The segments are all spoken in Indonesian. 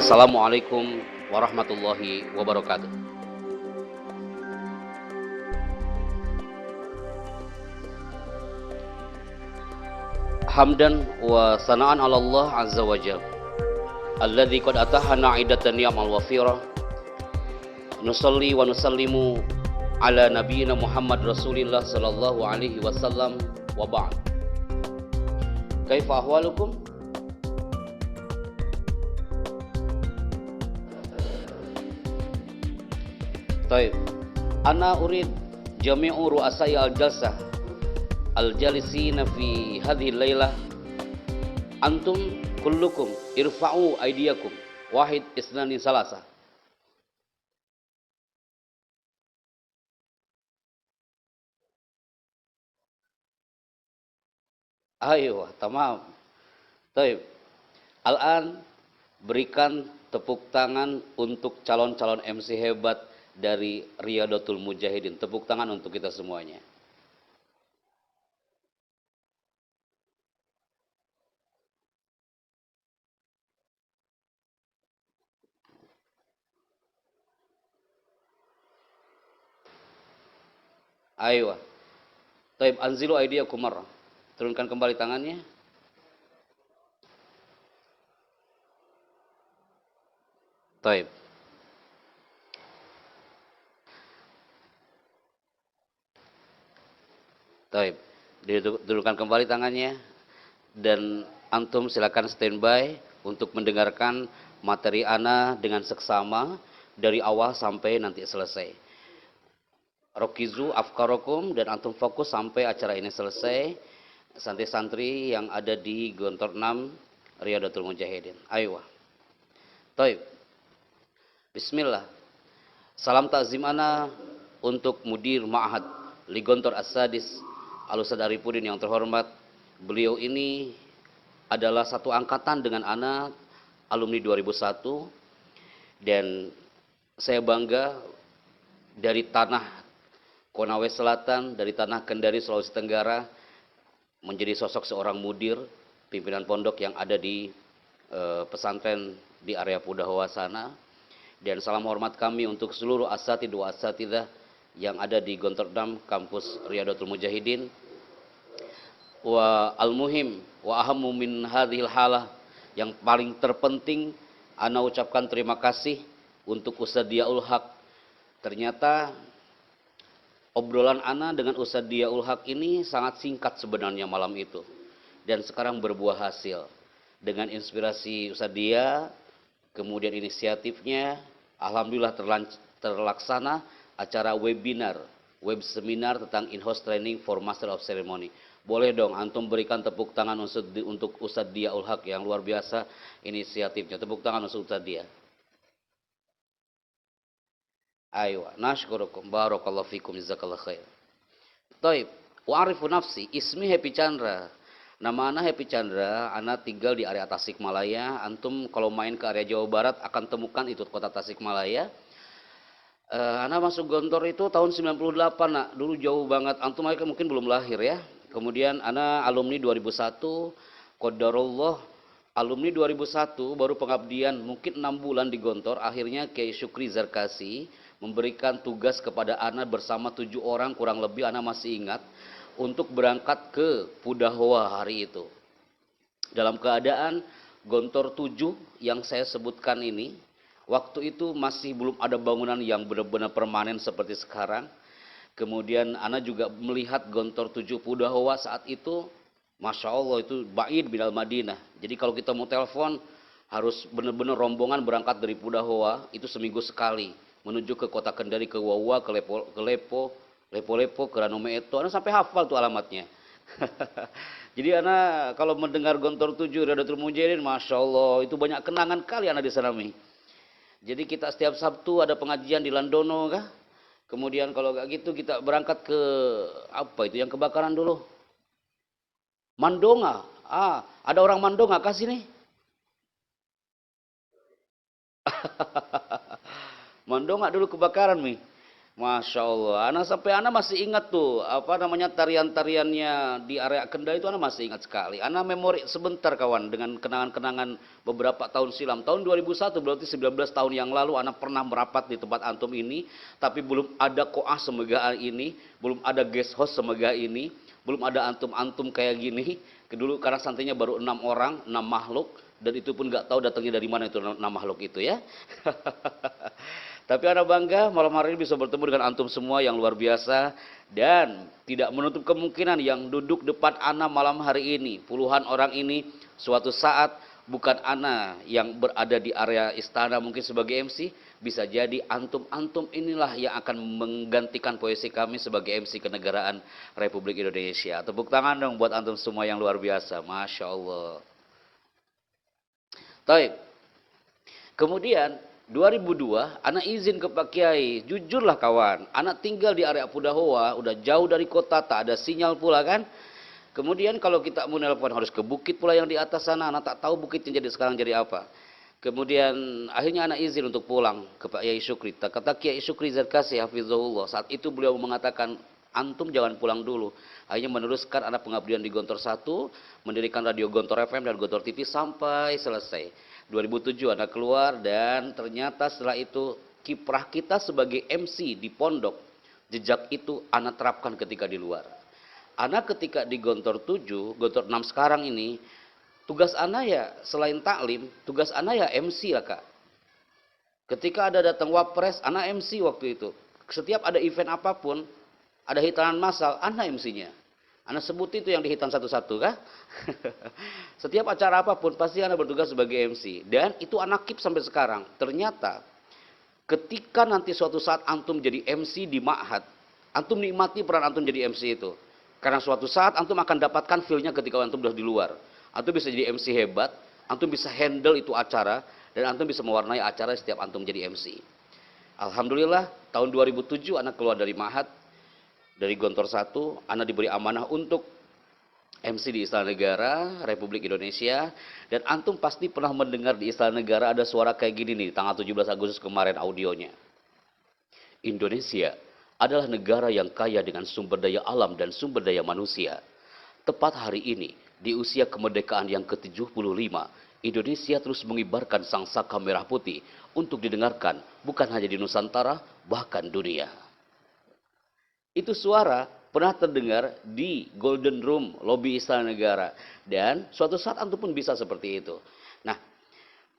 Assalamualaikum warahmatullahi wabarakatuh. Hamdan wa sana'an 'ala Allah azza wa jalla alladzi qad atahana 'iddatan ni'amal wafirah. Nusalli wa nusallimu ala nabiyyina Muhammad Rasulillah sallallahu alaihi wasallam wa ba'd. Kaifa ahwalukum? Taib. Ana urid jami'u ru'asai al-jalsah al-jalisina fi hadhihi lailah antum kullukum irfa'u aydiyakum wahid isnani salasa. Ayo, tamam. Taib. Al-an berikan tepuk tangan untuk calon-calon MC hebat dari Riyadatul Mujahidin. Tepuk tangan untuk kita semuanya. Ayo. Taib, anzilu aidiyakum marrah. Turunkan kembali tangannya. Taib. Taib. Didudukkan kembali tangannya dan antum silakan standby untuk mendengarkan materi ana dengan seksama dari awal sampai nanti selesai. Rokizu afkarokum dan antum fokus sampai acara ini selesai. Santri-santri yang ada di Gontor 6 Riyadatul Mujahidin. Ayo. Taib. Bismillah. Salam takzim ana untuk Mudir Ma'had Ligontor As-Sadis Al-Ustadz Arifudin yang terhormat. Beliau ini adalah satu angkatan dengan ana, alumni 2001, dan saya bangga dari tanah Konawe Selatan, dari tanah Kendari, Sulawesi Tenggara, menjadi sosok seorang mudir, pimpinan pondok yang ada di pesantren di area Pudahawa sana. Dan salam hormat kami untuk seluruh asatidz wa asatidzah yang ada di Gontor 6 kampus Riyadatul Mujahidin. Wa al-muhim wa ahammu min hadhil halah, yang paling terpenting ana ucapkan terima kasih untuk Ustadz Diaul Haq. Ternyata obrolan ana dengan Ustadz Diaul Haq ini sangat singkat sebenarnya malam itu, dan sekarang berbuah hasil. Dengan inspirasi Ustadz Dia, kemudian inisiatifnya, alhamdulillah terlaksana acara webinar, web seminar tentang in-house training for Master of Ceremony. Boleh dong antum berikan tepuk tangan untuk Ustadz Diaul Haq yang luar biasa inisiatifnya. Tepuk tangan untuk Ustadz Dia. Ayo, nashkurukum barakallahu fikum jazakallahu khair. Taib, wa'arifu nafsi, ismi Happy Chandra. Nama ana Happy Chandra, ana tinggal di area Tasikmalaya. Antum kalau main ke area Jawa Barat akan temukan itu kota Tasikmalaya. Ana masuk Gontor itu tahun 98, nak. Dulu jauh banget. Antum mungkin belum lahir ya. Kemudian ana alumni 2001, qadarullah alumni 2001 baru pengabdian mungkin 6 bulan di Gontor. Akhirnya Kiai Syukri Zarkasi memberikan tugas kepada ana bersama 7 orang kurang lebih, ana masih ingat, untuk berangkat ke Pudahawa hari itu. Dalam keadaan Gontor 7 yang saya sebutkan ini, waktu itu masih belum ada bangunan yang benar-benar permanen seperti sekarang. Kemudian ana juga melihat Gontor 7 Pudahawa saat itu, Masya Allah, itu ba'id binal Madinah. Jadi kalau kita mau telepon harus benar-benar rombongan berangkat dari Pudahawa itu seminggu sekali menuju ke kota Kendari, ke Wawa, ke Lepo-Lepo, ke Ranomeeto. Ana sampai hafal tuh alamatnya. Jadi ana kalau mendengar Gontor 7 Riyadatul Mujahidin, Masya Allah, itu banyak kenangan kali ana di sana mi. Jadi kita setiap Sabtu ada pengajian di Landono kah? Kemudian kalau gak gitu kita berangkat ke apa itu yang kebakaran dulu? Mandonga. Ada orang Mandonga kah sini? Mandonga dulu kebakaran mi. Masya Allah, anak sampai anak masih ingat tuh apa namanya tarian-tariannya di area Kendal itu anak masih ingat sekali. Anak memori sebentar kawan dengan kenangan-kenangan beberapa tahun silam. Tahun 2001 berarti 19 tahun yang lalu anak pernah merapat di tempat antum ini, tapi belum ada koah semegah ini, belum ada guest house semegah ini, belum ada antum-antum kayak gini. Dulu karena santrinya baru 6 orang, 6 makhluk, dan itu pun nggak tahu datangnya dari mana itu 6 makhluk itu ya. Tapi anak bangga malam hari ini bisa bertemu dengan antum semua yang luar biasa dan tidak menutup kemungkinan yang duduk depan anak malam hari ini, puluhan orang ini suatu saat bukan anak yang berada di area istana mungkin sebagai MC, bisa jadi antum-antum inilah yang akan menggantikan posisi kami sebagai MC kenegaraan Republik Indonesia. Tepuk tangan dong buat antum semua yang luar biasa, Masya Allah. Taib. Kemudian 2002, anak izin ke Pak Kiai, jujurlah kawan, anak tinggal di area Pudahoa, udah jauh dari kota, tak ada sinyal pula kan. Kemudian kalau kita mau nelpon harus ke bukit pula yang di atas sana, anak tak tahu bukitnya jadi sekarang jadi apa. Kemudian akhirnya anak izin untuk pulang ke Pak Kiai Syukri. Kata Kiai Syukri Zarkasi Hafizahullah, saat itu beliau mengatakan, antum jangan pulang dulu. Akhirnya meneruskan anak pengabdian di Gontor 1, mendirikan radio Gontor FM dan Gontor TV sampai selesai. 2007 anak keluar dan ternyata setelah itu kiprah kita sebagai MC di pondok, jejak itu anak terapkan ketika di luar. Anak ketika di Gontor 7, Gontor 6 sekarang ini, tugas anak ya selain taklim, tugas anak ya MC lah kak. Ketika ada datang wapres, anak MC waktu itu. Setiap ada event apapun, ada hitanan massal, anak MC-nya. Anak sebut itu yang dihitan satu-satu kah? Setiap acara apapun pasti anak bertugas sebagai MC. Dan itu anak keep sampai sekarang. Ternyata ketika nanti suatu saat antum jadi MC di Ma'had, antum nikmati peran antum jadi MC itu. Karena suatu saat antum akan dapatkan feel-nya ketika antum sudah di luar. Antum bisa jadi MC hebat, antum bisa handle itu acara, dan antum bisa mewarnai acara setiap antum jadi MC. Alhamdulillah tahun 2007 anak keluar dari Ma'had, dari Gontor 1, anak diberi amanah untuk MC di Istana Negara Republik Indonesia. Dan antum pasti pernah mendengar di Istana Negara ada suara kayak gini nih, tanggal 17 Agustus kemarin audionya. Indonesia adalah negara yang kaya dengan sumber daya alam dan sumber daya manusia. Tepat hari ini, di usia kemerdekaan yang ke-75, Indonesia terus mengibarkan sangsaka merah putih untuk didengarkan bukan hanya di Nusantara, bahkan dunia. Itu suara pernah terdengar di Golden Room, lobi Istana Negara. Dan suatu saat antum pun bisa seperti itu. Nah,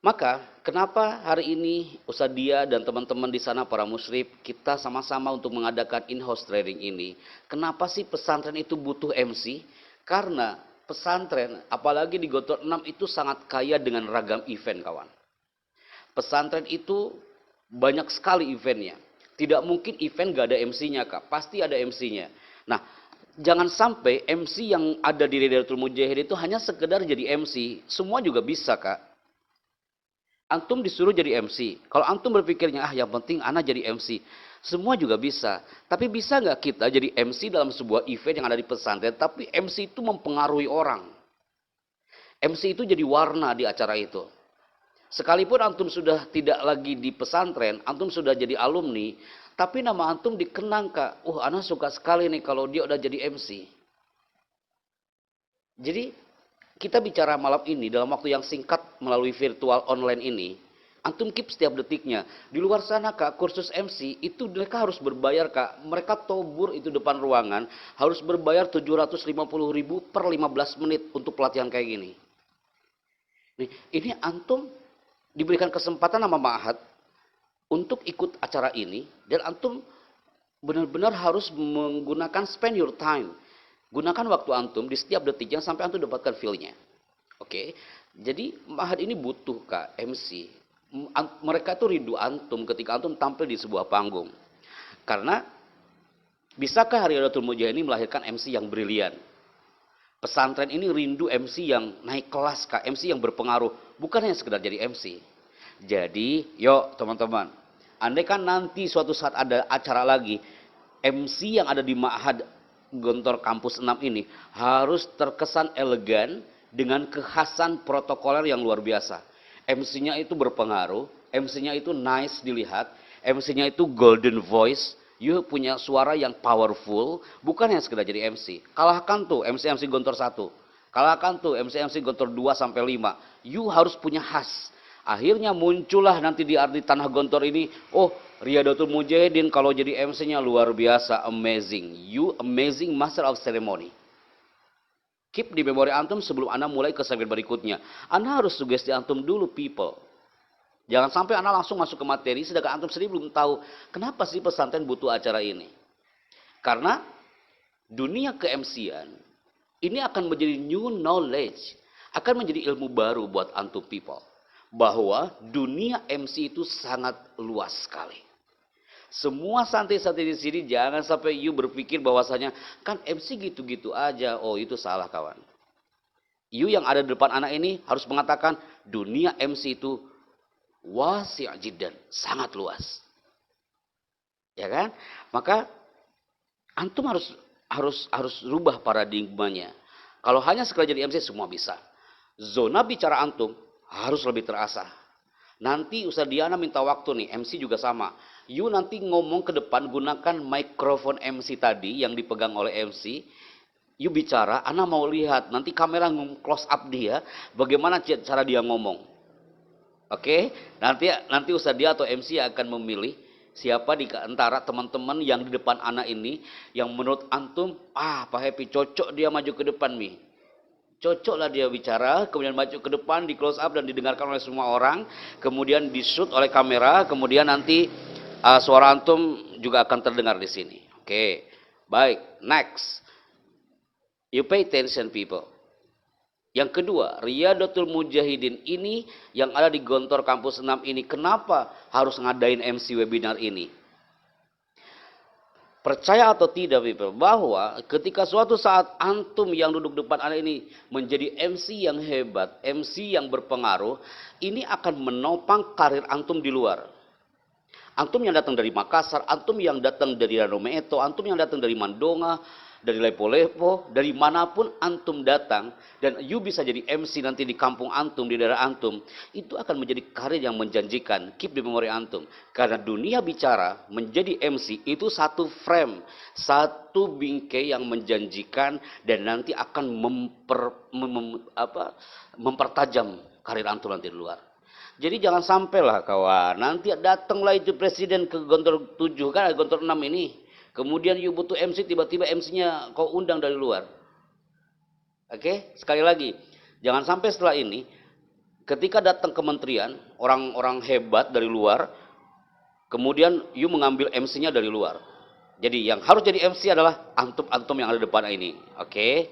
maka kenapa hari ini Ustadz Dia dan teman-teman di sana para musyrif, kita sama-sama untuk mengadakan in-house training ini. Kenapa sih pesantren itu butuh MC? Karena pesantren, apalagi di Gontor 6 itu sangat kaya dengan ragam event kawan. Pesantren itu banyak sekali eventnya. Tidak mungkin event gak ada MC-nya kak, pasti ada MC-nya. Nah, jangan sampai MC yang ada di Riyadul Mujahid itu hanya sekedar jadi MC. Semua juga bisa kak. Antum disuruh jadi MC. Kalau antum berpikirnya, yang penting anak jadi MC. Semua juga bisa. Tapi bisa nggak kita jadi MC dalam sebuah event yang ada di pesantren, tapi MC itu mempengaruhi orang. MC itu jadi warna di acara itu. Sekalipun antum sudah tidak lagi di pesantren, antum sudah jadi alumni, tapi nama antum dikenang kak. Anak suka sekali nih kalau dia udah jadi MC. Jadi kita bicara malam ini dalam waktu yang singkat melalui virtual online ini, antum keep setiap detiknya. Di luar sana kak, kursus MC itu mereka harus berbayar kak. Mereka tobur itu depan ruangan, harus berbayar 750.000 per 15 menit untuk pelatihan kayak gini. Nih, ini antum diberikan kesempatan sama Ma'had untuk ikut acara ini, dan antum benar-benar harus menggunakan spend your time. Gunakan waktu antum di setiap detiknya sampai antum dapatkan feel-nya. Oke. Jadi Ma'had ini butuh kak MC. Mereka tuh rindu antum ketika antum tampil di sebuah panggung. Karena bisakah Riyadul Mujahid ini melahirkan MC yang brilian? Pesantren ini rindu MC yang naik kelas kak, MC yang berpengaruh, bukan hanya sekedar jadi MC. Jadi, yuk teman-teman, andai kan nanti suatu saat ada acara lagi, MC yang ada di Ma'had Gontor Kampus 6 ini harus terkesan elegan dengan kekhasan protokoler yang luar biasa. MC-nya itu berpengaruh, MC-nya itu nice dilihat, MC-nya itu golden voice, You punya suara yang powerful, bukan yang sekedar jadi MC. Kalahkan tuh MC-MC Gontor 1. Kalahkan tuh MC-MC Gontor 2 sampai 5. You harus punya khas. Akhirnya muncullah nanti di tanah Gontor ini, oh Riyadatul Mujahidin kalau jadi MC-nya luar biasa, amazing. You amazing master of ceremony. Keep di memori antum sebelum Anda mulai ke segmen berikutnya. Anda harus sugesti antum dulu, people. Jangan sampai Anda langsung masuk ke materi, sedangkan antum sendiri belum tahu kenapa sih pesantren butuh acara ini. Karena dunia ke-MC-an ini akan menjadi new knowledge, akan menjadi ilmu baru buat antum people. Bahwa dunia MC itu sangat luas sekali. Semua santri-santri di sini jangan sampai you berpikir bahwasanya kan MC gitu-gitu aja. Oh, itu salah kawan. You yang ada di depan anak ini harus mengatakan dunia MC itu wasi' jiddan, sangat luas. Ya kan? Maka antum harus rubah paradigmanya. Kalau hanya sekadar jadi MC semua bisa. Zona bicara antum harus lebih terasa. Nanti Ustaz Diana minta waktu nih, MC juga sama. You nanti ngomong ke depan gunakan mikrofon MC tadi yang dipegang oleh MC. You bicara, Ana mau lihat nanti kamera close up dia, bagaimana cara dia ngomong. Oke? Nanti Ustaz Dia atau MC akan memilih siapa di antara teman-teman yang di depan Ana ini yang menurut antum, Pak Happy cocok dia maju ke depan nih. Cocoklah dia bicara, kemudian maju ke depan, di close up dan didengarkan oleh semua orang, kemudian di shoot oleh kamera, kemudian nanti suara antum juga akan terdengar di sini. Oke, baik. Next, you pay attention people. Yang kedua, Riyadatul Mujahidin ini yang ada di Gontor Kampus 6 ini, kenapa harus ngadain MC webinar ini? Percaya atau tidak people, bahwa ketika suatu saat antum yang duduk depan anak ini menjadi MC yang hebat, MC yang berpengaruh, ini akan menopang karir antum di luar. Antum yang datang dari Makassar, antum yang datang dari Danau Meto, antum yang datang dari Mandonga, dari Lepo-Lepo, dari manapun antum datang, dan you bisa jadi MC nanti di kampung antum, di daerah antum, itu akan menjadi karir yang menjanjikan. Keep di memori antum. Karena dunia bicara menjadi MC itu satu frame, satu bingkai yang menjanjikan dan nanti akan mempertajam karir antum nanti di luar. Jadi jangan sampailah kawan, nanti datanglah itu presiden ke Gontor 7 kan, Gontor 6 ini. Kemudian you butuh MC, tiba-tiba MC-nya kau undang dari luar. Oke, sekali lagi. Jangan sampai setelah ini, ketika datang kementerian, orang-orang hebat dari luar, kemudian you mengambil MC-nya dari luar. Jadi yang harus jadi MC adalah antum-antum yang ada di depan ini. Oke.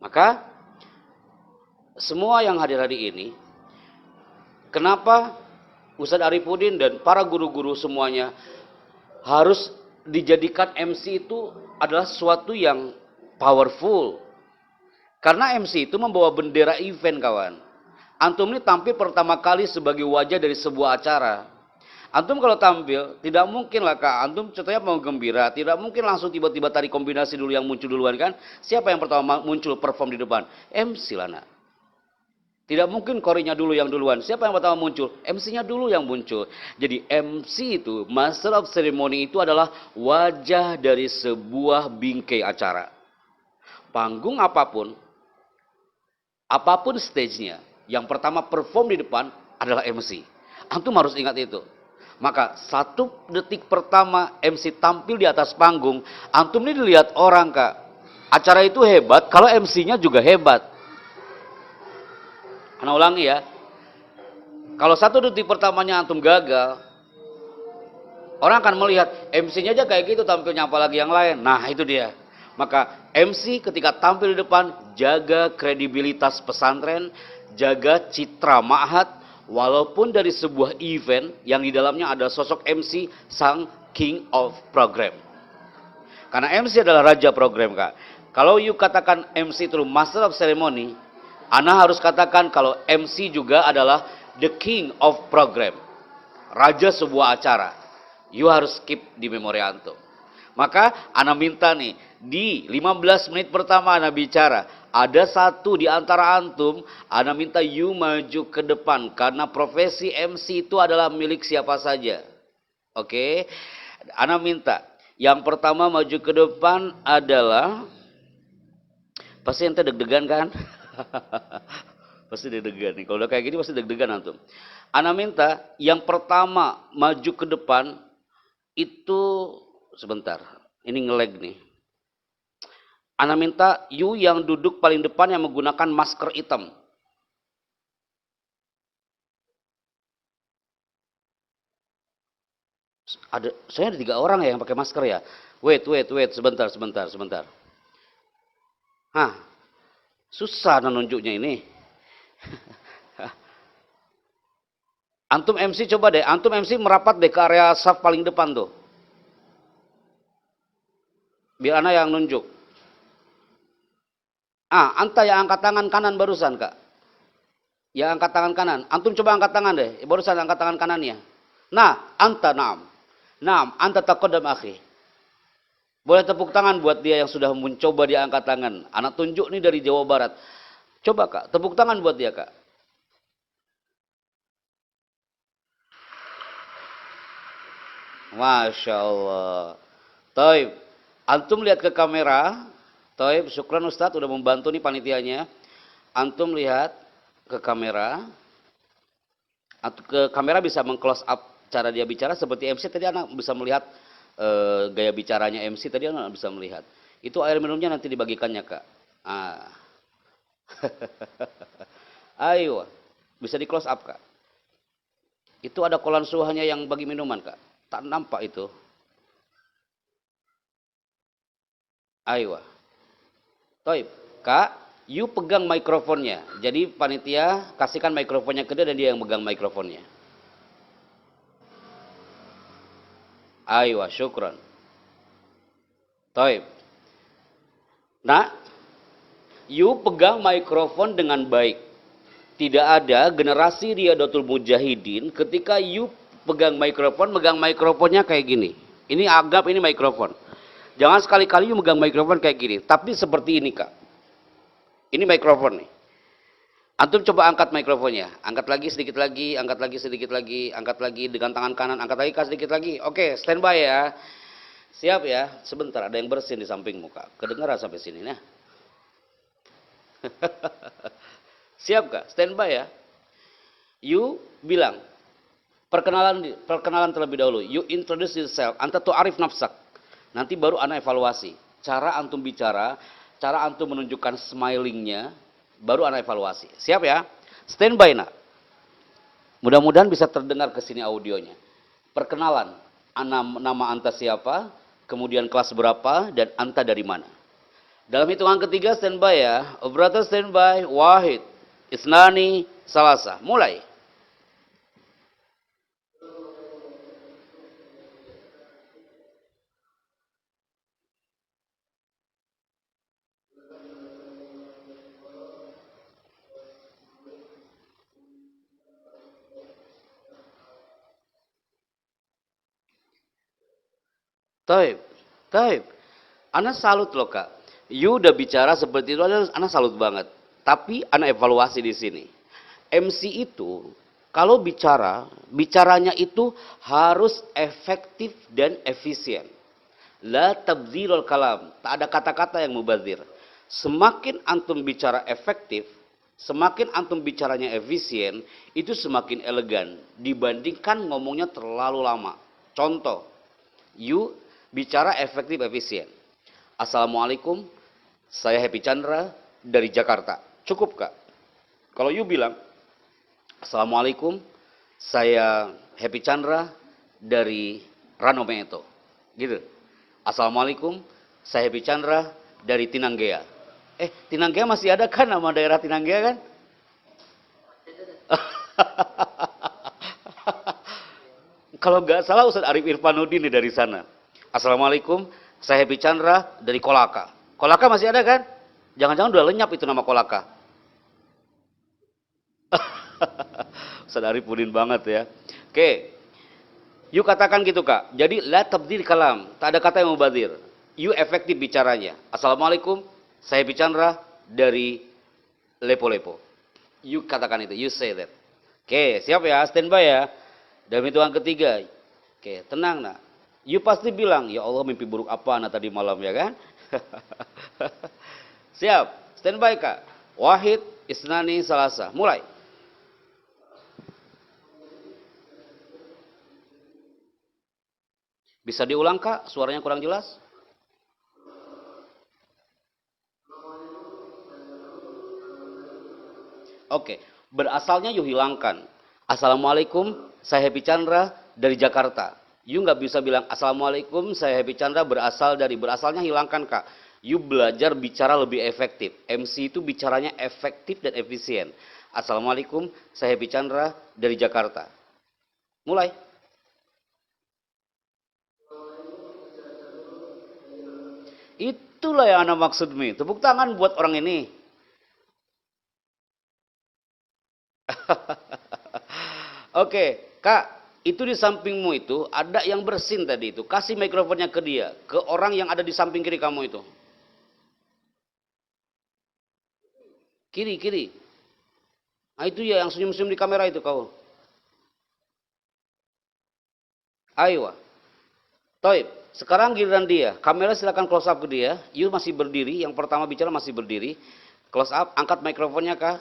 Maka, semua yang hadir hari ini, kenapa Ustadz Arifudin dan para guru-guru semuanya harus dijadikan MC itu adalah sesuatu yang powerful. Karena MC itu membawa bendera event kawan. Antum ini tampil pertama kali sebagai wajah dari sebuah acara. Antum kalau tampil, tidak mungkin lah kak, antum contohnya mau gembira, tidak mungkin langsung tiba-tiba tarik kombinasi dulu yang muncul duluan kan. Siapa yang pertama muncul perform di depan? MC lah nak. Tidak mungkin korinya dulu yang duluan. Siapa yang pertama muncul? MC-nya dulu yang muncul. Jadi MC itu, Master of Ceremony itu adalah wajah dari sebuah bingkai acara. Panggung apapun stage-nya, yang pertama perform di depan adalah MC. Antum harus ingat itu. Maka 1 detik pertama MC tampil di atas panggung, antum ini dilihat orang kak. Acara itu hebat kalau MC-nya juga hebat. Ana ulangi ya. Kalau 1 detik pertamanya antum gagal, orang akan melihat MC-nya aja kayak gitu, tampilnya apalagi yang lain. Nah, itu dia. Maka MC ketika tampil di depan, jaga kredibilitas pesantren, jaga citra ma'had, walaupun dari sebuah event yang di dalamnya ada sosok MC sang king of program. Karena MC adalah raja program kak. Kalau you katakan MC itu master of ceremony, Ana harus katakan kalau MC juga adalah the king of program. Raja sebuah acara. You harus keep di memori antum. Maka Ana minta nih, di 15 menit pertama Ana bicara, ada satu di antara antum, Ana minta you maju ke depan. Karena profesi MC itu adalah milik siapa saja. Oke? Ana minta yang pertama maju ke depan adalah, pasti ente deg-degan kan? Pasti deg-degan nih. Kalau udah kayak gini pasti deg-degan antum. Ana minta yang pertama maju ke depan itu, sebentar. Ini ngelag nih. Ana minta you yang duduk paling depan yang menggunakan masker hitam. Saya ada 3 orang ya yang pakai masker ya. Wait, sebentar. Hah, susah nunjuknya ini. Antum MC coba deh, antum MC merapat deh ke area saf paling depan tuh. Biar ana yang nunjuk. Anta yang angkat tangan kanan barusan, Kak. Yang angkat tangan kanan. Antum coba angkat tangan deh, barusan angkat tangan kanannya. Nah, anta naam. Naam, anta taqaddam akhi. Boleh tepuk tangan buat dia yang sudah mencoba dia angkat tangan. Anak tunjuk nih dari Jawa Barat. Coba Kak, tepuk tangan buat dia Kak. Masya Allah. Taib. Antum lihat ke kamera. Taib, syukran Ustadz udah membantu nih panitianya. Antum lihat ke kamera. Ke kamera bisa meng-close up cara dia bicara seperti MC tadi anak bisa melihat gaya bicaranya MC tadi anak bisa melihat. Itu air minumnya nanti dibagikannya Kak. Ayo, bisa di close up Kak. Itu ada kolan suhanya yang bagi minuman Kak. Tak nampak itu. Ayo. Toib, Kak, you pegang mikrofonnya. Jadi panitia kasihkan mikrofonnya ke dia dan dia yang pegang mikrofonnya. Ayo, syukran. Toib. Nah, you pegang mikrofon dengan baik. Tidak ada generasi Riyadatul Mujahidin ketika you pegang mikrofonnya kayak gini. Ini anggap ini mikrofon. Jangan sekali-kali you megang mikrofon kayak gini. Tapi seperti ini Kak. Ini mikrofon nih. Antum coba angkat mikrofonnya. Angkat lagi sedikit lagi, angkat lagi sedikit lagi, angkat lagi dengan tangan kanan, angkat lagi sedikit lagi. Oke, standby ya. Siap ya. Sebentar ada yang bersin di sampingmu Kak. Kedengaran sampai sini nah. Siap Kak, standby ya. You bilang, perkenalan terlebih dahulu. You introduce yourself. Anta tu'arif nafsak. Nanti baru ana evaluasi. Cara antum bicara, cara antum menunjukkan smilingnya, baru ana evaluasi. Siap ya? Standby nak. Mudah-mudahan bisa terdengar ke sini audionya. Perkenalan, nama anta siapa, kemudian kelas berapa, dan anta dari mana. Dalam hitungan ketiga standby ya. Operator standby, wahid, isnani, salasa. Mulai. Taib, taib. Ana salut loh Kak. You udah bicara seperti itu, Ana salut banget. Tapi Ana evaluasi di sini. MC itu kalau bicaranya itu harus efektif dan efisien. La tabdzirul kalam, tak ada kata-kata yang mubazir. Semakin antum bicara efektif, semakin antum bicaranya efisien, itu semakin elegan dibandingkan ngomongnya terlalu lama. Contoh, you bicara efektif efisien. Assalamualaikum, saya Happy Chandra dari Jakarta. Cukup Kak. Kalau you bilang, Assalamualaikum, saya Happy Chandra dari Ranometo. Gitu. Assalamualaikum, saya Happy Chandra dari Tinanggea. Tinanggea masih ada kan nama daerah Tinanggea kan? Kalau nggak salah Ustaz Arif Irfanuddin dari sana. Assalamualaikum, saya Happy Chandra dari Kolaka. Kolaka masih ada kan? Jangan-jangan udah lenyap itu nama Kolaka. Ustaz Arif Pudin banget ya. Oke. You katakan gitu Kak. Jadi la tabdil kalam. Tak ada kata yang mubazir. You efektif bicaranya. Assalamualaikum, saya Happy Chandra dari Lepo-Lepo. You katakan itu. You say that. Oke, siap ya. Standby ya. Dalam hitungan ketiga. Oke, tenang nak. You pasti bilang, ya Allah mimpi buruk apa anak tadi malam ya kan? Siap, standby Kak. Wahid, Isnani, Salasa. Mulai. Bisa diulang Kak, suaranya kurang jelas? Oke, berasalnya you hilangkan. Assalamualaikum, saya Happy Chandra dari Jakarta. You nggak bisa bilang Assalamualaikum, saya Happy Chandra berasalnya hilangkan Kak. You belajar bicara lebih efektif. MC itu bicaranya efektif dan efisien. Assalamualaikum, saya Happy Chandra dari Jakarta. Mulai. Itulah yang Anda maksud Mi. Tepuk tangan buat orang ini. Oke, Kak, itu di sampingmu itu ada yang bersin tadi itu. Kasih mikrofonnya ke dia, ke orang yang ada di samping kiri kamu itu. Kiri, kiri. Nah itu ya yang senyum-senyum di kamera itu kau. Ayo. Toib, sekarang giliran dia. Kamera silakan close up ke dia. You masih berdiri, yang pertama bicara masih berdiri. Close up, angkat mikrofonnya Kak.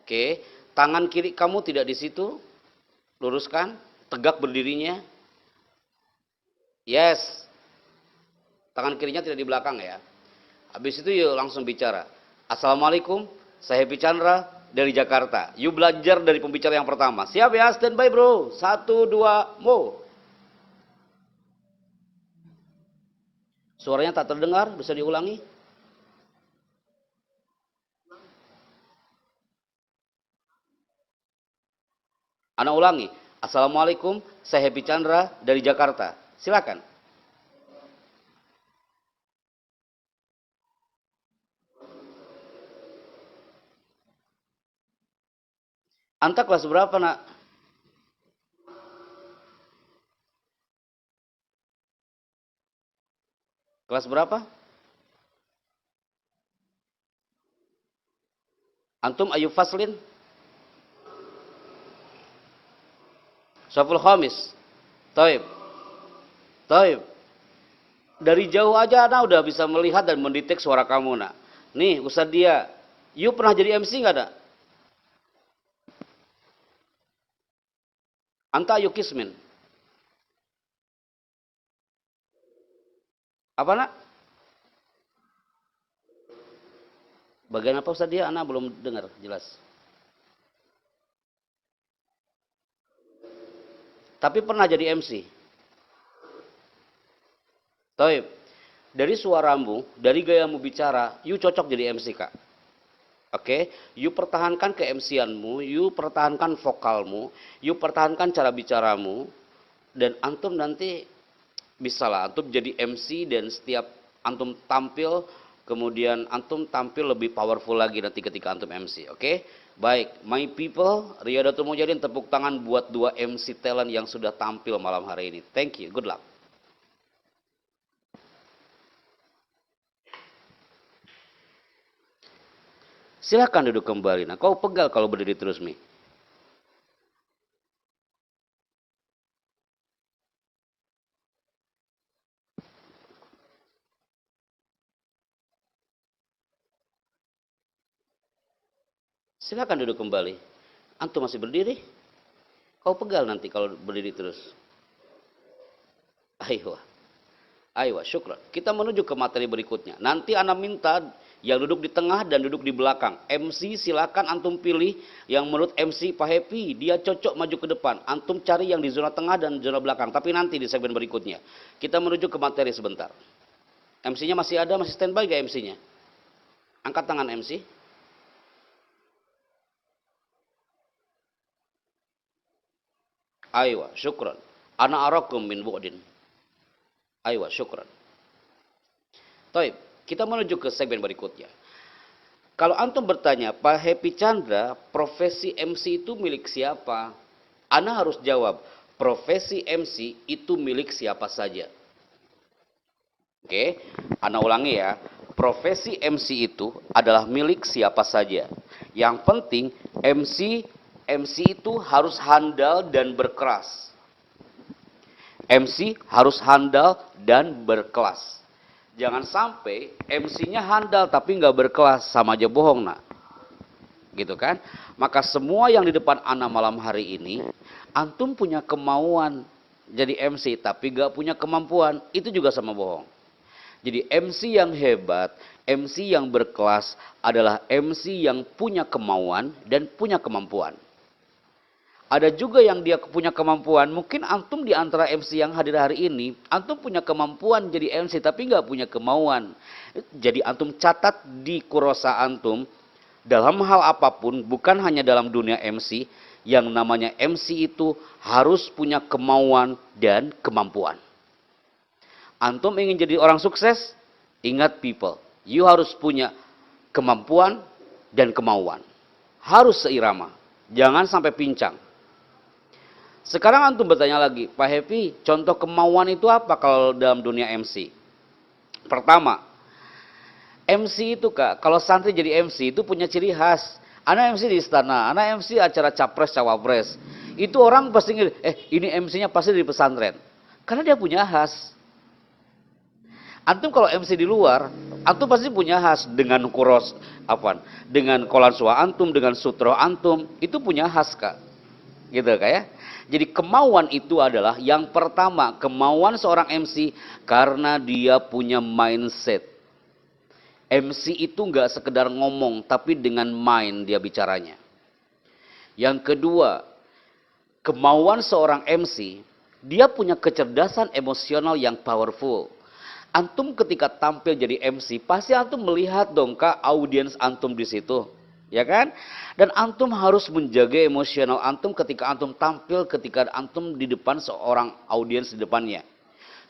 Oke, tangan kiri kamu tidak di situ. Luruskan, tegak berdirinya. Yes. Tangan kirinya tidak di belakang ya. Habis itu yuk langsung bicara. Assalamualaikum, saya Happy Chandra dari Jakarta. You belajar dari pembicara yang pertama. Siap ya, standby bro. 1, 2, mo. Suaranya tak terdengar, bisa diulangi? Ana ulangi. Assalamualaikum, saya Happy Chandra dari Jakarta. Silakan. Anta kelas berapa nak? Kelas berapa? Antum Ayub Faslin? Syaful Khamis. Taib. Taib. Dari jauh aja Ana udah bisa melihat dan mendetek suara kamu nak. Nih Ustaz dia. You pernah jadi MC nggak nak? Anta Ayu Kismin. Apa nak? Bagian apa Ustaz dia? Ana belum dengar jelas. Tapi pernah jadi MC. Taib. Dari suaramu, dari gayamu bicara, you cocok jadi MC Kak. Oke, you pertahankan ke MC-anmu, you pertahankan vokalmu, you pertahankan cara bicaramu, dan antum nanti bisa lah, antum jadi MC dan setiap antum tampil, kemudian antum tampil lebih powerful lagi nanti ketika antum MC. Oke, baik, my people, Riyadatul Mujahidin, tepuk tangan buat 2 MC talent yang sudah tampil malam hari ini. Thank you, good luck. Silakan duduk kembali. Nah, kau pegal kalau berdiri terus, Mi. Silakan duduk kembali. Antum masih berdiri? Kau pegal nanti kalau berdiri terus. Ayo. Ayo, syukran. Kita menuju ke materi berikutnya. Nanti Ana minta yang duduk di tengah dan duduk di belakang. MC silakan antum pilih yang menurut MC Pak Happy dia cocok maju ke depan. Antum cari yang di zona tengah dan zona belakang. Tapi nanti di segmen berikutnya. Kita menuju ke materi sebentar. MC-nya masih ada, masih standby gak MC-nya? Angkat tangan MC. Aywa, syukran. Ana arakum min bu'din. Aywa, syukran. Taib, kita menuju ke segmen berikutnya. Kalau antum bertanya, Pak Happy Chandra, profesi MC itu milik siapa? Ana harus jawab, profesi MC itu milik siapa saja. Oke, Ana ulangi ya. Profesi MC itu adalah milik siapa saja. Yang penting MC itu harus handal dan berkeras. MC harus handal dan berkelas. Jangan sampai MC-nya handal tapi nggak berkelas, sama aja bohong nak. Gitu kan? Maka semua yang di depan ana malam hari ini, antum punya kemauan jadi MC tapi nggak punya kemampuan, itu juga sama bohong. Jadi MC yang hebat, MC yang berkelas adalah MC yang punya kemauan dan punya kemampuan. Ada juga yang dia punya kemampuan, mungkin antum di antara MC yang hadir hari ini, antum punya kemampuan jadi MC tapi nggak punya kemauan. Jadi antum catat di kursa antum, dalam hal apapun, bukan hanya dalam dunia MC, yang namanya MC itu harus punya kemauan dan kemampuan. Antum ingin jadi orang sukses? Ingat people, you harus punya kemampuan dan kemauan. Harus seirama, jangan sampai pincang. Sekarang antum bertanya lagi, Pak Happy, contoh kemauan itu apa kalau dalam dunia MC? Pertama, MC itu kak, kalau santri jadi MC itu punya ciri khas. Anak MC di istana, anak MC acara capres cawapres. Itu orang pasti ini MC-nya pasti di pesantren. Karena dia punya khas. Antum kalau MC di luar, antum pasti punya khas dengan dengan kolansua antum, dengan sutro antum, itu punya khas kak. Gitu kak ya. Jadi kemauan itu adalah yang pertama, kemauan seorang MC karena dia punya mindset. MC itu nggak sekedar ngomong, tapi dengan mind dia bicaranya. Yang kedua, kemauan seorang MC, dia punya kecerdasan emosional yang powerful. Antum ketika tampil jadi MC, pasti antum melihat dong kak audiens antum di situ. Ya kan? Dan antum harus menjaga emosional antum ketika antum tampil, ketika antum di depan seorang audiens di depannya.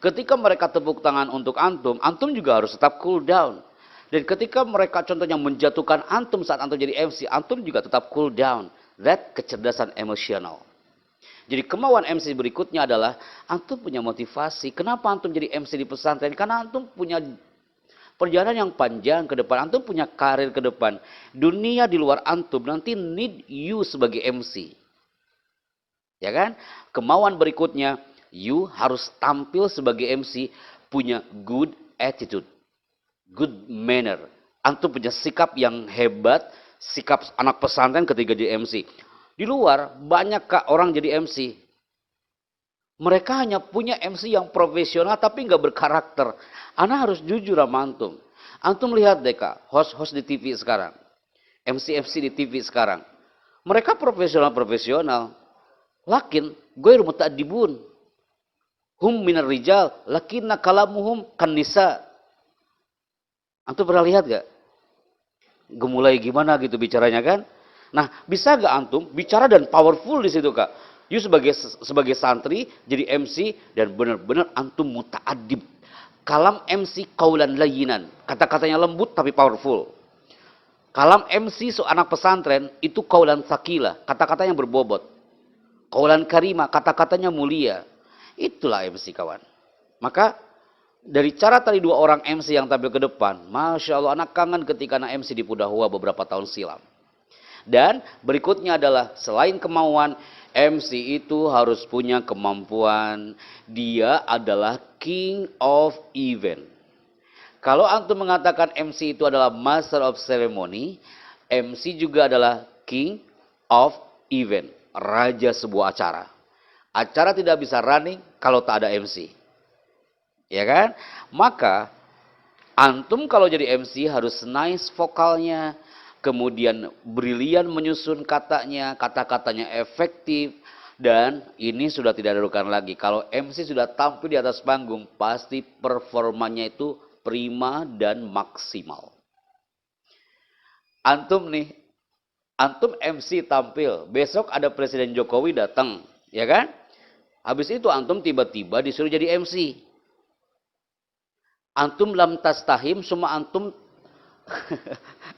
Ketika mereka tepuk tangan untuk antum, antum juga harus tetap cool down. Dan ketika mereka contohnya menjatuhkan antum saat antum jadi MC, antum juga tetap cool down. That kecerdasan emosional. Jadi kemauan MC berikutnya adalah antum punya motivasi. Kenapa antum jadi MC di pesantren? Karena antum punya perjalanan yang panjang ke depan, antum punya karir ke depan. Dunia di luar antum nanti need you sebagai MC. Ya kan? Kemauan berikutnya, you harus tampil sebagai MC punya good attitude, good manner. Antum punya sikap yang hebat, sikap anak pesantren ketika jadi MC. Di luar banyak kak orang jadi MC. Mereka hanya punya MC yang profesional tapi nggak berkarakter. Ana harus jujur sama antum. Antum lihat deh kak, host-host di TV sekarang. MC-MC di TV sekarang. Mereka profesional. Lakin, gue muta'adibun. Hum minar rijal, lakinna kalamuhum kan nisa. Antum pernah lihat gak? Gemulai gimana gitu bicaranya kan? Nah, bisa gak antum bicara dan powerful di situ kak? You sebagai santri jadi MC dan benar-benar antum muta'adib. Kalam MC kaulan layinan, kata-katanya lembut tapi powerful. Kalam MC anak pesantren itu kaulan sakila, kata-katanya berbobot. Kaulan karima, kata-katanya mulia. Itulah MC kawan. Maka dari cara tadi dua orang MC yang tampil ke depan, Masya Allah anak kangen ketika anak MC di Pudahua beberapa tahun silam. Dan berikutnya adalah selain kemauan, MC itu harus punya kemampuan. Dia adalah king of event. Kalau antum mengatakan MC itu adalah master of ceremony, MC juga adalah king of event. Raja sebuah acara. Acara tidak bisa running kalau tak ada MC. Ya kan? Maka antum kalau jadi MC harus nice vokalnya, kemudian brilian menyusun katanya, kata-katanya efektif, dan ini sudah tidak diragukan lagi. Kalau MC sudah tampil di atas panggung, pasti performanya itu prima dan maksimal. Antum MC tampil, besok ada Presiden Jokowi datang, ya kan? Habis itu antum tiba-tiba disuruh jadi MC. Antum lam tastahim, semua antum